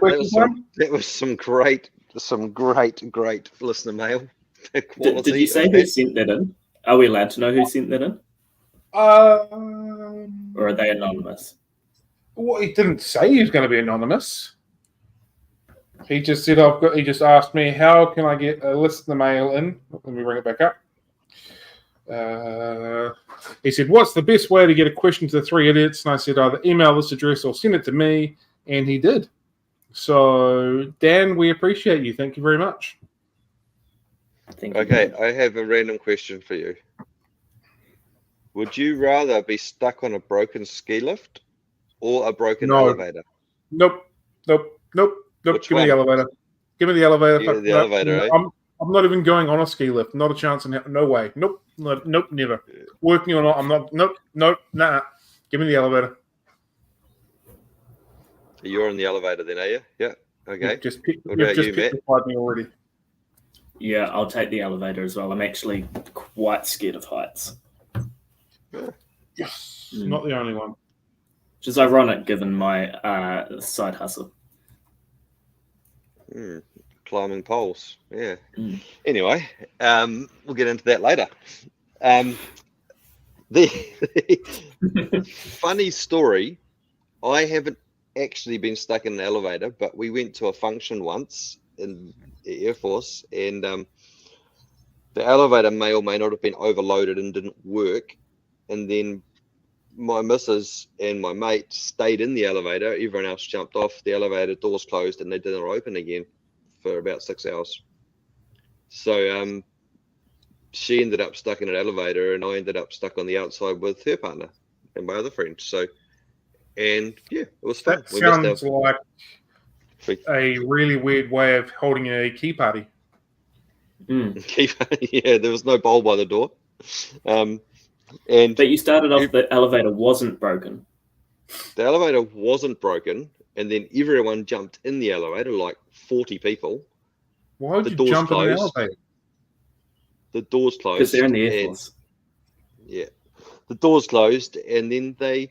that was some great listener mail. Did you say who sent that in? Are we allowed to know who sent that in? Or are they anonymous? Well, he didn't say he was going to be anonymous. He just said, he just asked me, how can I get a listener mail in? Let me bring it back up. He said, what's the best way to get a question to the three idiots? And I said, either email this address or send it to me. And he did. So, Dan, we appreciate you. Thank you very much. Okay, I have a random question for you. Would you rather be stuck on a broken ski lift or a broken elevator? Nope. Give me the elevator. Give me the elevator. Yeah, the elevator, eh? I'm not even going on a ski lift. Not a chance in hell. No way. Nope, never. Yeah. Working or not, I'm not. Nope, nah. Give me the elevator. You're in the elevator then, are you? Yeah. Okay. What about you, Matt? Me already. Yeah, I'll take the elevator as well. I'm actually quite scared of heights. Yes. Not the only one. Which is ironic given my side hustle. Climbing poles. Yeah. Anyway, we'll get into that later. The funny story, I haven't actually been stuck in an elevator, but we went to a function once in the Air Force, and the elevator may or may not have been overloaded and didn't work, and then my missus and my mate stayed in the elevator. Everyone else jumped off. The elevator doors closed and they didn't open again for about 6 hours. So she ended up stuck in an elevator, and I ended up stuck on the outside with her partner and my other friend. So, and yeah, it was fun. That sounds like a really weird way of holding a key party. Yeah, there was no bowl by the door. But you started off, the elevator wasn't broken. The elevator wasn't broken, and then everyone jumped in the elevator, like 40 people. Why would you jump in the elevator? The doors closed. Because they're in the Air Force. Yeah. The doors closed, and then they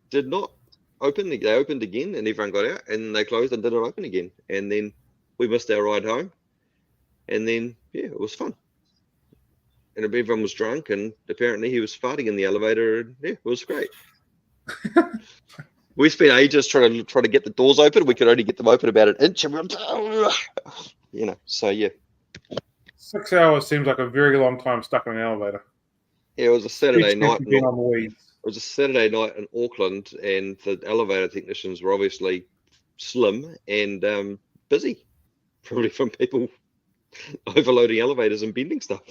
did not open. They opened again, and everyone got out, and they closed and didn't open again. And then we missed our ride home. And then, yeah, it was fun. And everyone was drunk, and apparently he was farting in the elevator, and yeah, it was great. We spent ages trying to get the doors open. We could only get them open about an inch. You know, so yeah. 6 hours seems like a very long time stuck in an elevator. Yeah, it was a Saturday night. It was a Saturday night in Auckland, and the elevator technicians were obviously slim and busy, probably from people overloading elevators and bending stuff.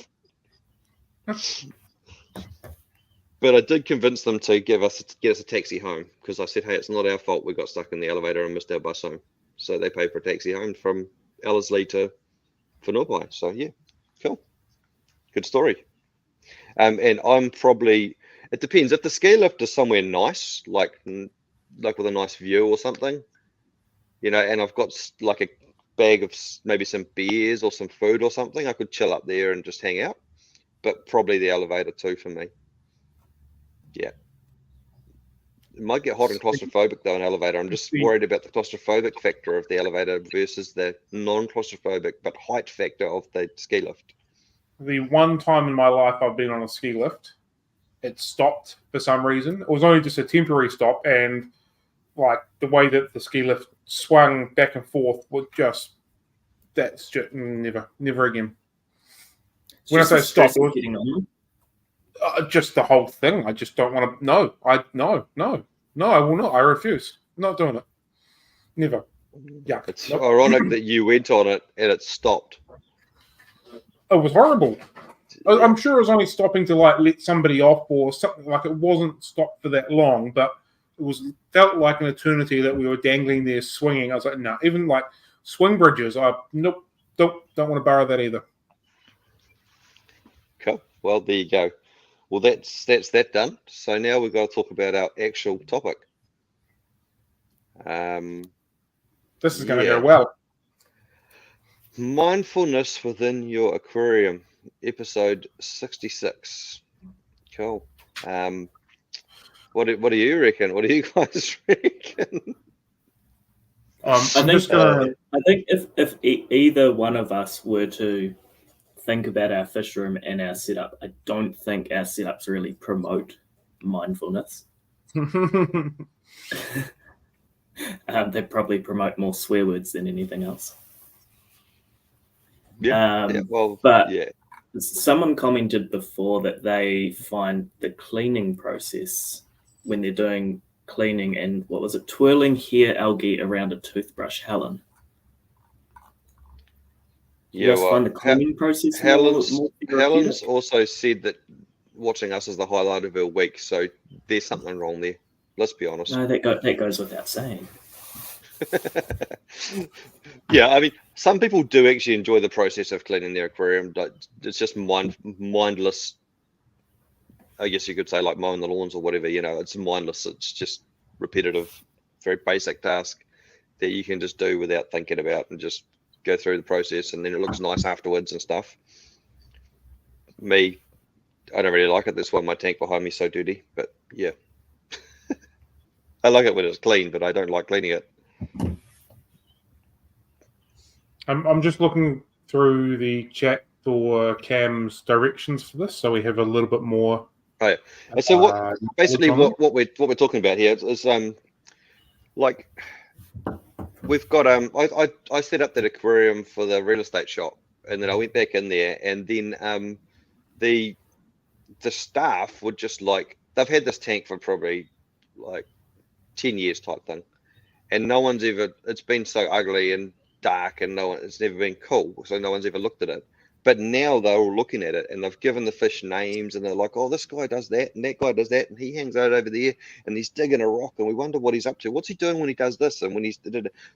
But I did convince them to get us a taxi home, because I said, hey, it's not our fault we got stuck in the elevator and missed our bus home. So they paid for a taxi home from Ellerslie to Whanaupai. So yeah, cool. Good story. And I'm probably, it depends. If the ski lift is somewhere nice, like with a nice view or something, you know, and I've got like a bag of maybe some beers or some food or something, I could chill up there and just hang out. But probably the elevator too for me. Yeah. It might get hot and claustrophobic though, an elevator. I'm just worried about the claustrophobic factor of the elevator versus the non-claustrophobic but height factor of the ski lift. The one time in my life I've been on a ski lift, it stopped for some reason. It was only just a temporary stop, and like the way that the ski lift swung back and forth was just, that's just never again. When I say stop, it was just the whole thing. I just don't want to. No, I will not. I refuse. I'm not doing it. Never. Yeah. It's ironic that you went on it and it stopped. It was horrible. I'm sure it was only stopping to like let somebody off or something. Like, it wasn't stopped for that long, but it felt like an eternity that we were dangling there swinging. I was like, no. Even like swing bridges, don't want to borrow that either. Cool. Well, there you go. Well, that's that done. So now we've got to talk about our actual topic. This is going to go well. Mindfulness within your aquarium, episode 66. Cool. What do you reckon? What do you guys reckon? I think if either one of us were to think about our fish room and our setup, I don't think our setups really promote mindfulness. They probably promote more swear words than anything else. Someone commented before that they find the cleaning process when they're doing cleaning and twirling hair algae around a toothbrush. Helen. Yeah, find the cleaning process. Helen's also said that watching us is the highlight of her week, so there's something wrong there. Let's be honest. No, that goes without saying. Yeah, I mean, some people do actually enjoy the process of cleaning their aquarium. It's just mindless. I guess you could say, like mowing the lawns or whatever. You know, it's mindless. It's just repetitive, very basic task that you can just do without thinking about and just go through the process, and then it looks nice afterwards and stuff. Me, I don't really like it. That's why my tank behind me is so dirty. But yeah, I like it when it's clean, but I don't like cleaning it. I'm just looking through the chat for Cam's directions for this, so we have a little bit more. Right. So what we're talking about here is like we've got I set up that aquarium for the real estate shop, and then I went back in there, and then the staff would just like, they've had this tank for probably like 10 years type thing, and no one's ever, it's been so ugly and dark, and it's never been cool, so no one's ever looked at it. But now they're all looking at it, and they've given the fish names, and they're like, oh, this guy does that, and that guy does that, and he hangs out over there, and he's digging a rock, and we wonder what he's up to. What's he doing when he does this? And when he's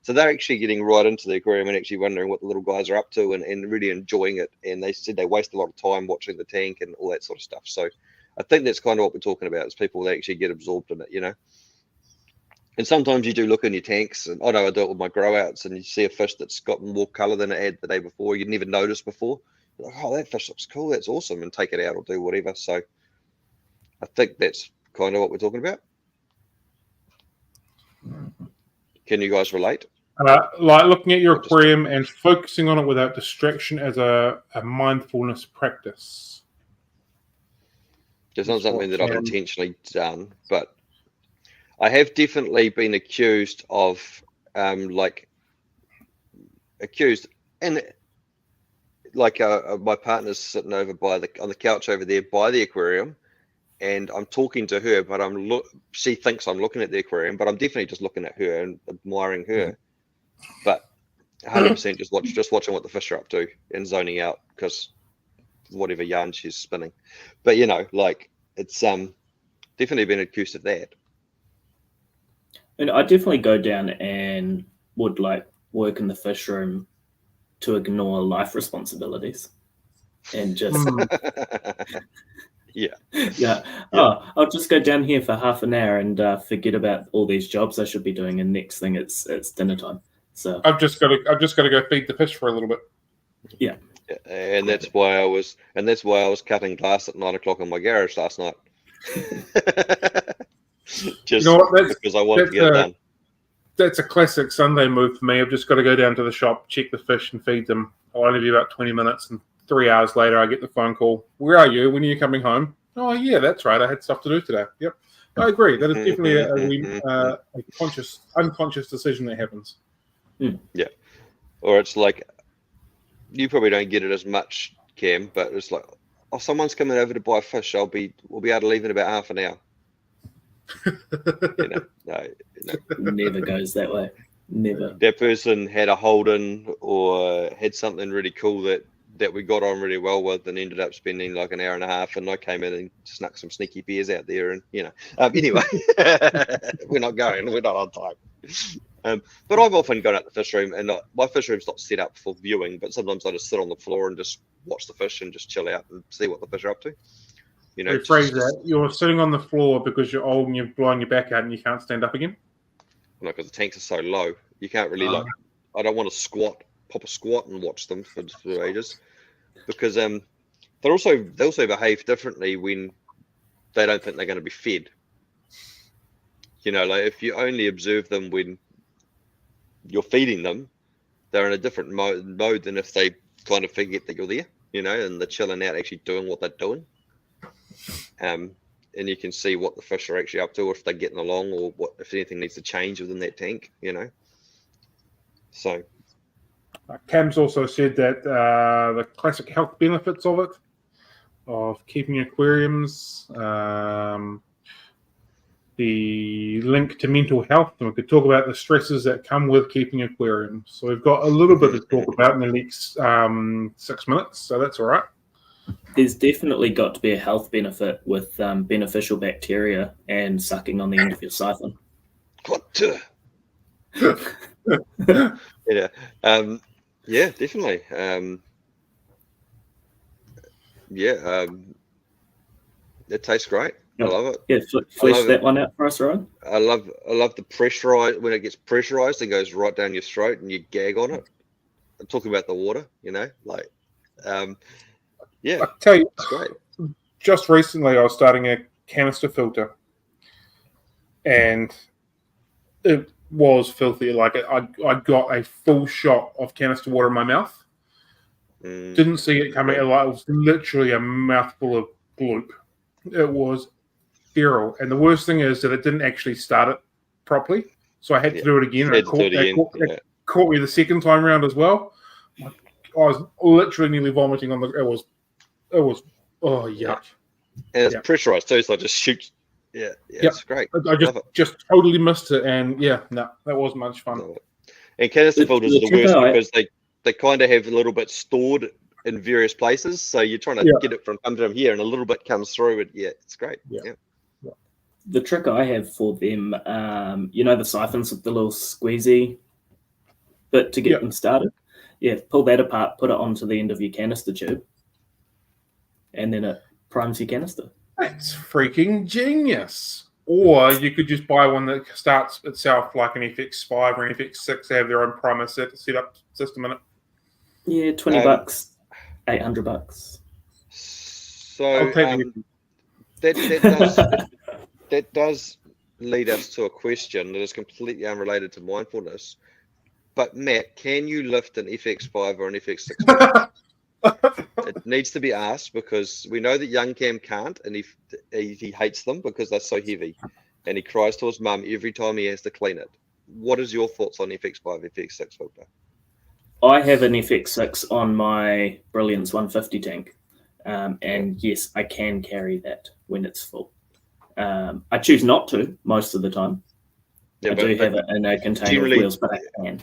so they're actually getting right into the aquarium and actually wondering what the little guys are up to, and really enjoying it. And they said they waste a lot of time watching the tank and all that sort of stuff. So I think that's kind of what we're talking about, is people that actually get absorbed in it, you know. And sometimes you do look in your tanks, and I know I do it with my grow outs, and you see a fish that's got more color than it had the day before. You'd never noticed before. You're like, oh, that fish looks cool. That's awesome. And take it out or do whatever. So I think that's kind of what we're talking about. Can you guys relate? Like looking at your aquarium and focusing on it without distraction as a mindfulness practice. It's not something that I've intentionally done, but I have definitely been accused of, and like my partner's sitting over on the couch over there by the aquarium, and I'm talking to her, but she thinks I'm looking at the aquarium, but I'm definitely just looking at her and admiring her. But 100% just watching what the fish are up to and zoning out because whatever yarn she's spinning. But like it's definitely been accused of that. And I definitely go down and would like work in the fish room to ignore life responsibilities and just I'll just go down here for half an hour and forget about all these jobs I should be doing, and next thing it's dinner time. So I've just got to go feed the fish for a little bit. Yeah. And that's why I was cutting glass at 9 o'clock in my garage last night. Just because I wanted to get it done. That's a classic Sunday move for me. I've just got to go down to the shop, check the fish, and feed them. I'll only be about 20 minutes, and 3 hours later, I get the phone call. Where are you? When are you coming home? Oh, yeah, that's right. I had stuff to do today. Yep. I agree. That is definitely a unconscious decision that happens. Yeah. Or it's like, you probably don't get it as much, Cam, but it's like, oh, someone's coming over to buy fish. We'll be able to leave in about half an hour. No. Never goes that way. Never. That person had a Hoarding or had something really cool that we got on really well with and ended up spending like an hour and a half, and I came in and snuck some sneaky beers out there, and anyway, we're not on time. But I've often gone out the fish room, and my fish room's not set up for viewing, but sometimes I just sit on the floor and just watch the fish and just chill out and see what the fish are up to. Rephrase that. You're sitting on the floor because you're old and you're blowing your back out and you can't stand up again? No, because the tanks are so low. You can't really I don't want to pop a squat and watch them for ages, because they also behave differently when they don't think they're going to be fed. Like if you only observe them when you're feeding them, they're in a different mode than if they kind of forget that you're there, and they're chilling out, actually doing what they're doing. And you can see what the fish are actually up to, or if they're getting along, or if anything needs to change within that tank, So Cam's also said that the classic health benefits of keeping aquariums, the link to mental health, and we could talk about the stresses that come with keeping aquariums. So we've got a little bit to talk about in the next 6 minutes, so that's all right. There's definitely got to be a health benefit with beneficial bacteria and sucking on the end of your siphon. Yeah, definitely. It tastes great. I love it. Yeah, flesh that one out for us, Ryan. I love the pressurized, when it gets pressurized and goes right down your throat and you gag on it. I'm talking about the water, yeah, I tell you, it's great. Just recently, I was starting a canister filter, and it was filthy. Like I got a full shot of canister water in my mouth. Didn't see it coming. It was literally a mouthful of gloop. It was feral, and the worst thing is that it didn't actually start it properly, so I had to do it again. It caught me the second time around as well. I was literally nearly vomiting on the. It was yuck. And it's pressurized too, so it just shoots. It's great. I just totally missed it, and that wasn't much fun. And canister filters are the worst because they kind of have a little bit stored in various places, so you're trying to get it come from here, and a little bit comes through. But it's great. The trick I have for them, the siphons with the little squeezy bit to get them started. Yeah, pull that apart, put it onto the end of your canister tube, and then it primes your canister. That's freaking genius. Or you could just buy one that starts itself, like an FX5 or an FX6. They have their own primer set up system in it. Yeah, $20, $800. So that does lead us to a question that is completely unrelated to mindfulness. But Matt, can you lift an FX5 or an FX6? It needs to be asked, because we know that young Cam can't, and he hates them because they're so heavy, and he cries to his mum every time he has to clean it. What is your thoughts on FX5, FX6 filter? I have an FX6 on my Brilliance 150 tank, and yes, I can carry that when it's full. I choose not to most of the time. I do have it in a container with wheels, but I can.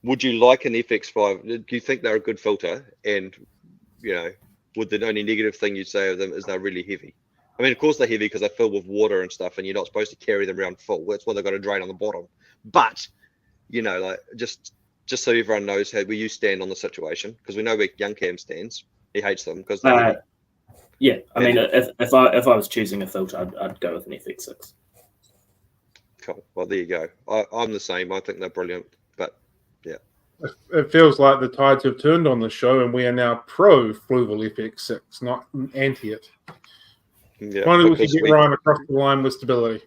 would you like an FX5? Do you think they're a good filter? And, would the only negative thing you'd say of them is they're really heavy? I mean, of course they're heavy because they're filled with water and stuff, and you're not supposed to carry them around full. That's why they've got a drain on the bottom. But, just so everyone knows how you stand on the situation, because we know where Young Cam stands. He hates them because they're yeah. I mean, if I was choosing a filter, I'd go with an FX6. Cool. Well, there you go. I'm the same. I think they're brilliant. But yeah, it feels like the tides have turned on the show, and we are now pro Fluval FX6, not anti it. Yeah, finally, we can get Ryan across the line with stability.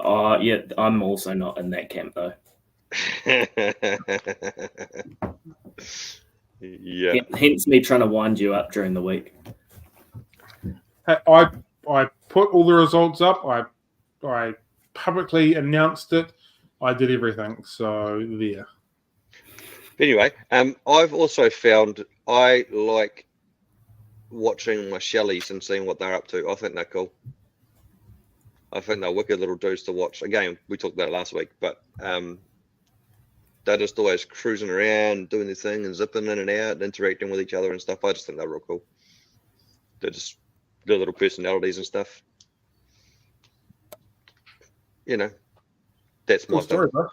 Yeah, I'm also not in that camp though. Yeah. Hence me trying to wind you up during the week. I put all the results up. I publicly announced it. I did everything. So there. Anyway, I've also found I like watching my Shelleys and seeing what they're up to. I think they're cool. I think they're wicked little dudes to watch. Again, we talked about it last week, but they're just always cruising around, doing their thing and zipping in and out and interacting with each other and stuff. I just think they're real cool. They're just their little personalities and stuff. That's my story, bro.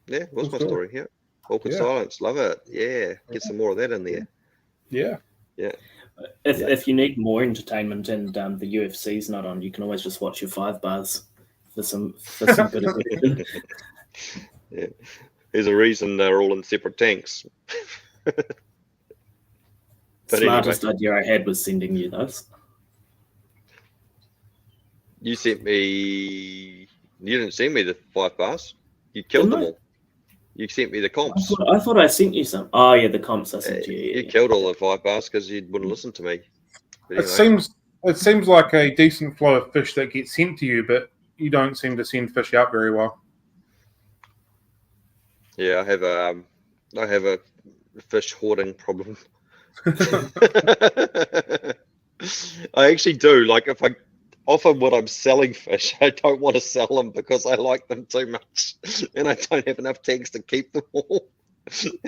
Yeah, what's my story? Yeah. Awkward silence. Love it. Yeah. Get some more of that in there. Yeah. Yeah. If you need more entertainment and the UFC's not on, you can always just watch your 5 bars for some good opinion. Yeah. There's a reason they're all in separate tanks. But smartest idea I had was sending you those. You sent me. You didn't send me the 5 bars. You killed them all. You sent me the comps. I thought I sent you some. Oh yeah, the comps I sent you. You killed all the 5 bars because you wouldn't listen to me. But anyway. It seems like a decent flow of fish that gets sent to you, but you don't seem to send fish out very well. Yeah, I have a fish hoarding problem. I actually do. Like if I often when I'm selling fish, I don't want to sell them because I like them too much, and I don't have enough tanks to keep them all.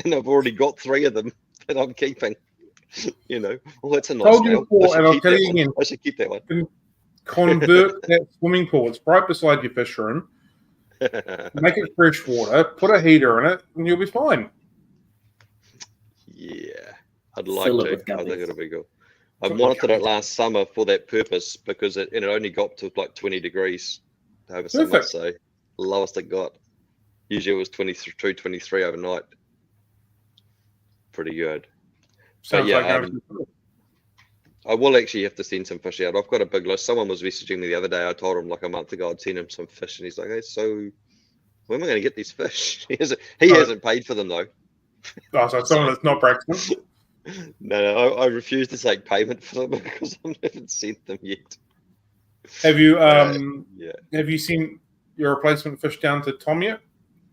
And I've already got 3 of them that I'm keeping. Well, that's a nice. Told you before, and I'll tell you again. I should keep that one. Convert that swimming pool. It's right beside your fish room. Make it fresh water. Put a heater in it, and you'll be fine. Yeah, I'd like to. I think it'll be good. I monitored it last summer for that purpose because it only got to like 20 degrees over summer, so the lowest it got. Usually it was 22, 23 overnight. Pretty good. So yeah, I will actually have to send some fish out. I've got a big list. Someone was messaging me the other day. I told him like a month ago I'd send him some fish, and he's like, "Hey, so when am I going to get these fish?" He hasn't paid for them though. Oh, so someone that's not practicing. No, I refuse to take payment for them because I haven't sent them yet. Have you Have you seen your replacement fish down to Tom yet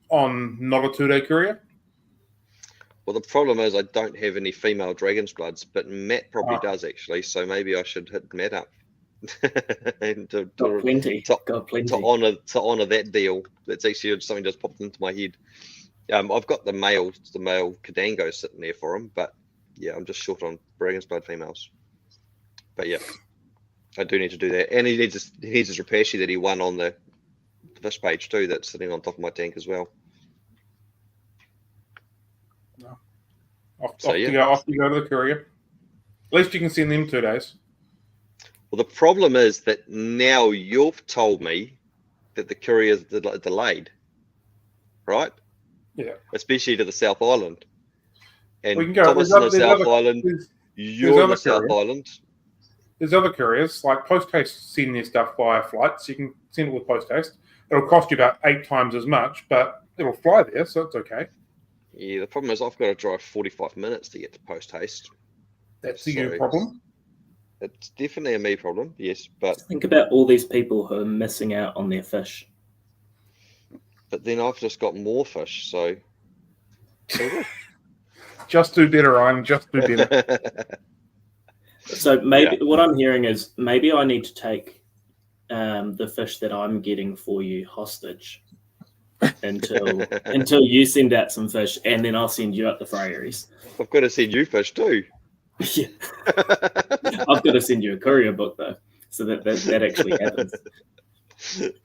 on not a 2-day courier? Well, the problem is I don't have any female dragon's bloods, but Matt probably does actually. So maybe I should hit Matt up and to honor that deal. That's actually something just popped into my head. I've got the male Cadango sitting there for him, but yeah, I'm just short on dragon's blood females. But yeah, I do need to do that, and he needs his Rapashi that he won on the fish page too. That's sitting on top of my tank as well. Off you go to the courier. At least you can send them 2 days. Well, the problem is that now you've told me that the courier is delayed, right? Yeah. Especially to the South Island. And we can go. Thomas in the South Island. You're in the South Island. There's other couriers, like Post Haste send their stuff via flight, so you can send it with Post Haste. It'll cost you about 8 times as much, but it'll fly there, so it's okay. Yeah, the problem is I've got to drive 45 minutes to get to Post Haste. That's a you problem? It's definitely a me problem, yes. But think about all these people who are missing out on their fish. But then I've just got more fish, so... Just do better, Ryan. Just do better. So maybe what I'm hearing is maybe I need to take the fish that I'm getting for you hostage until you send out some fish, and then I'll send you out the frieries. I've got to send you fish too. Yeah. I've got to send you a courier book though, so that actually happens.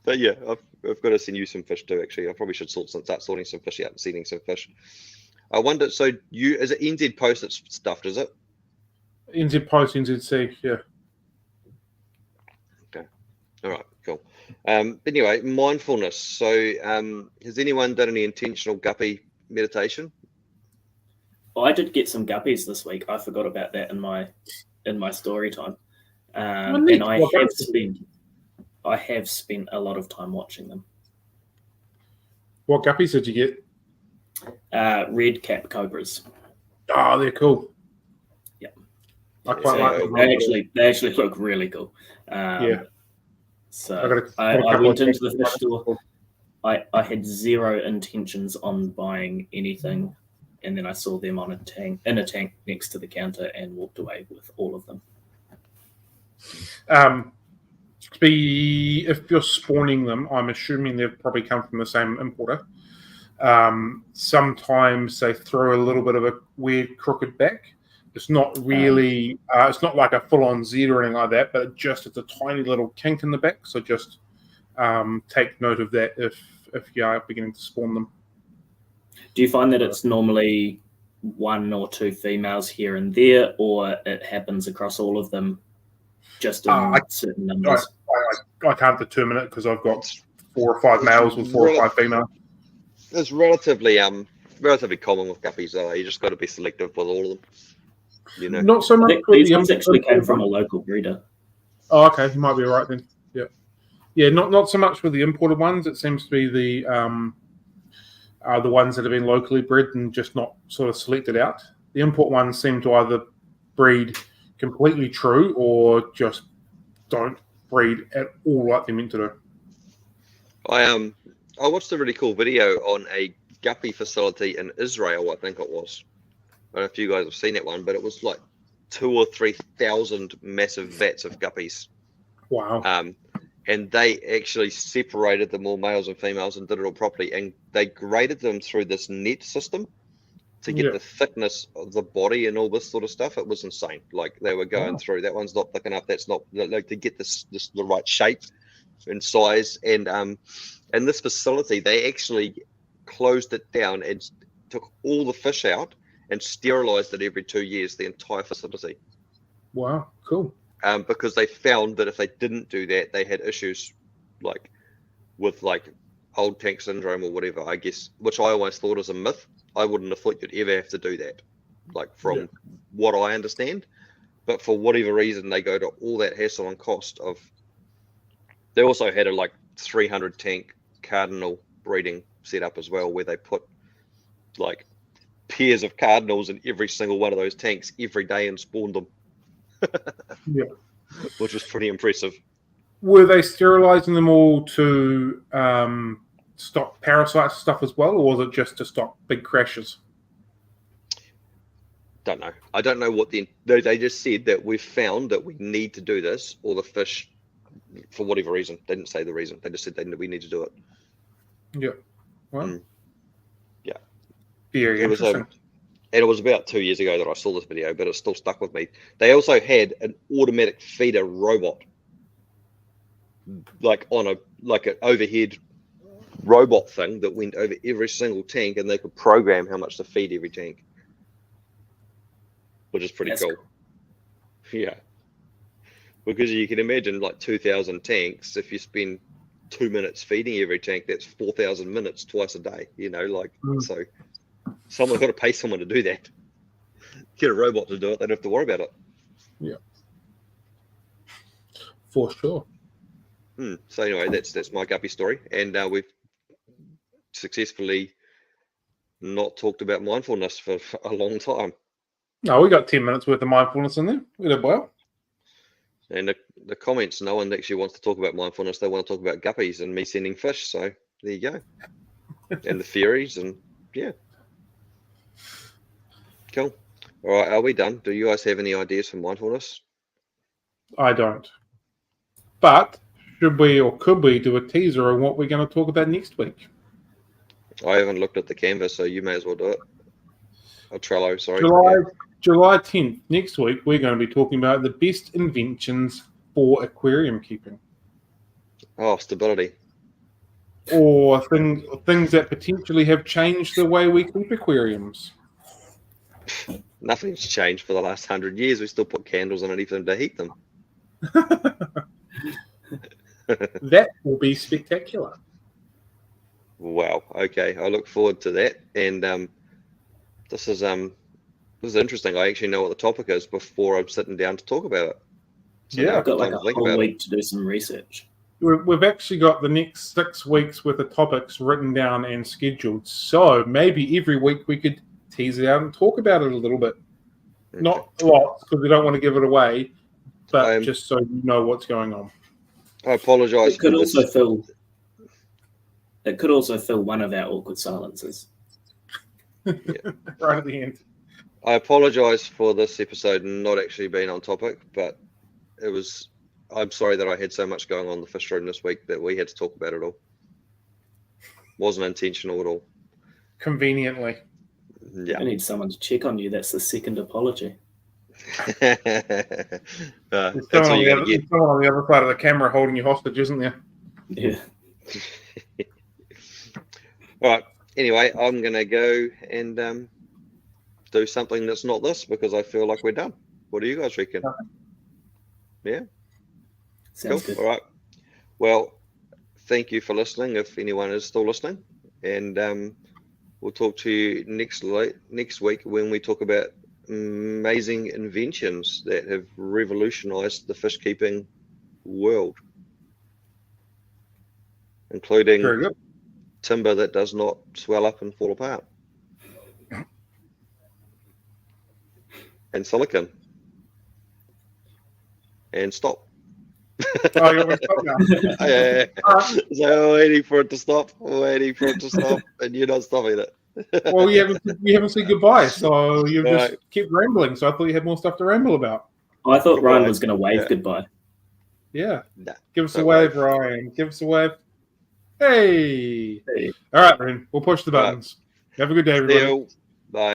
But yeah, I've got to send you some fish too. Actually, I probably should start sorting some fish out and sending some fish. I wonder. So is it NZ Post that's stuffed? Is it NZ Post, NZC? Yeah. Okay. All right. Cool. Anyway, mindfulness. So, has anyone done any intentional guppy meditation? Well, I did get some guppies this week. I forgot about that in my story time, and I have spent a lot of time watching them. What guppies did you get? Red cap cobras. Oh, they're cool. Yeah, I quite like them. They actually look really cool. Yeah. So I went into the fish store. I had zero intentions on buying anything, and then I saw them on in a tank next to the counter and walked away with all of them. If you're spawning them, I'm assuming they've probably come from the same importer. Sometimes they throw a little bit of a weird crooked back. It's not really, it's not like a full-on Z or anything like that, but it's a tiny little kink in the back. So just take note of that if you are beginning to spawn them. Do you find that it's normally one or two females here and there, or it happens across all of them just in certain numbers? I can't determine it because I've got 4 or 5 males with 4 or 5 females. It's relatively common with guppies, though. You just got to be selective with all of them. You know, not so much. These ones actually came from a local breeder. Oh, okay, you might be right then. Yeah. Not so much with the imported ones. It seems to be the ones that have been locally bred and just not sort of selected out. The import ones seem to either breed completely true or just don't breed at all like they're meant to do. I watched a really cool video on a guppy facility in Israel, I think it was. I don't know if you guys have seen that one, but it was like 2,000 or 3,000 massive vats of guppies. Wow. And they actually separated them all, males and females, and did it all properly. And they graded them through this net system to get the thickness of the body and all this sort of stuff. It was insane. Like they were going through, that one's not thick enough, that's not, like, to get this the right shape and size. And in this facility, they actually closed it down and took all the fish out and sterilized it every 2 years, the entire facility. Wow, cool. Because they found that if they didn't do that, they had issues with old tank syndrome or whatever, I guess, which I always thought was a myth. I wouldn't have thought you'd ever have to do that, from what I understand. But for whatever reason, they go to all that hassle and cost of. They also had a 300 tank cardinal breeding setup as well, where they put pairs of cardinals in every single one of those tanks every day and spawned them. Which was pretty impressive. Were they sterilizing them all to stop parasite stuff as well, or was it just to stop big crashes? Don't know. I don't know what they just said that we've found that we need to do this, or the fish, for whatever reason, they didn't say the reason. They just said we need to do it. Yeah. Well, yeah. Very interesting. And it was about 2 years ago that I saw this video, but it still stuck with me. They also had an automatic feeder robot, on an overhead robot thing that went over every single tank, and they could program how much to feed every tank, which is pretty cool. Yeah, because you can imagine 2,000 tanks. If you spend 2 minutes feeding every tank, that's 4,000 minutes twice a day. So. Someone's got to pay someone to do that. Get a robot to do it. They don't have to worry about it. Yeah, for sure. So anyway, that's my guppy story, and we've successfully not talked about mindfulness for a long time. No, we got 10 minutes worth of mindfulness in there. We did well. And the comments, no one actually wants to talk about mindfulness. They want to talk about guppies and me sending fish. So there you go. And the fairies, and yeah. Cool. All right, are we done? Do you guys have any ideas for mindfulness? I don't. But should we or could we do a teaser on what we're going to talk about next week? I haven't looked at the canvas, so you may as well do it. Trello, sorry. July 10th, next week, we're going to be talking about the best inventions for aquarium keeping. Oh, stability. Or things that potentially have changed the way we keep aquariums. Nothing's changed for the last 100 years. We still put candles underneath them to heat them. That will be spectacular. Wow. Okay. I look forward to that. And this is interesting. I actually know what the topic is before I'm sitting down to talk about it. So I've got like a whole week to do some research. We've actually got the next 6 weeks worth of topics written down and scheduled. So maybe every week we could tease it out and talk about it a little bit. Okay. Not a lot, because we don't want to give it away, but just so you know what's going on. I apologise. It could also fill one of our awkward silences. Yeah. Right at the end. I apologise for this episode not actually being on topic, but I'm sorry that I had so much going on the fish room this week that we had to talk about it all. Wasn't intentional at all. Conveniently. Yeah. I need someone to check on you. That's the second apology. There's someone on the other side of the camera holding you hostage, isn't there? Yeah. All right. Anyway, I'm going to go and do something that's not this because I feel like we're done. What do you guys reckon? Yeah? Sounds good. All right. Well, thank you for listening, if anyone is still listening. And we'll talk to you next week when we talk about amazing inventions that have revolutionized the fish keeping world, including timber that does not swell up and fall apart, and silicon, and stop. Oh, you want me to stop now? Yeah. So waiting for it to stop, and you're not stopping it. Well, we haven't said goodbye, so you just kept rambling. So I thought you had more stuff to ramble about. Oh, I thought Ryan was going to wave goodbye. Yeah. Nah, give us a wave, Ryan. Give us a wave. Hey. All right, Ryan. We'll push the buttons. Have a good day, everybody.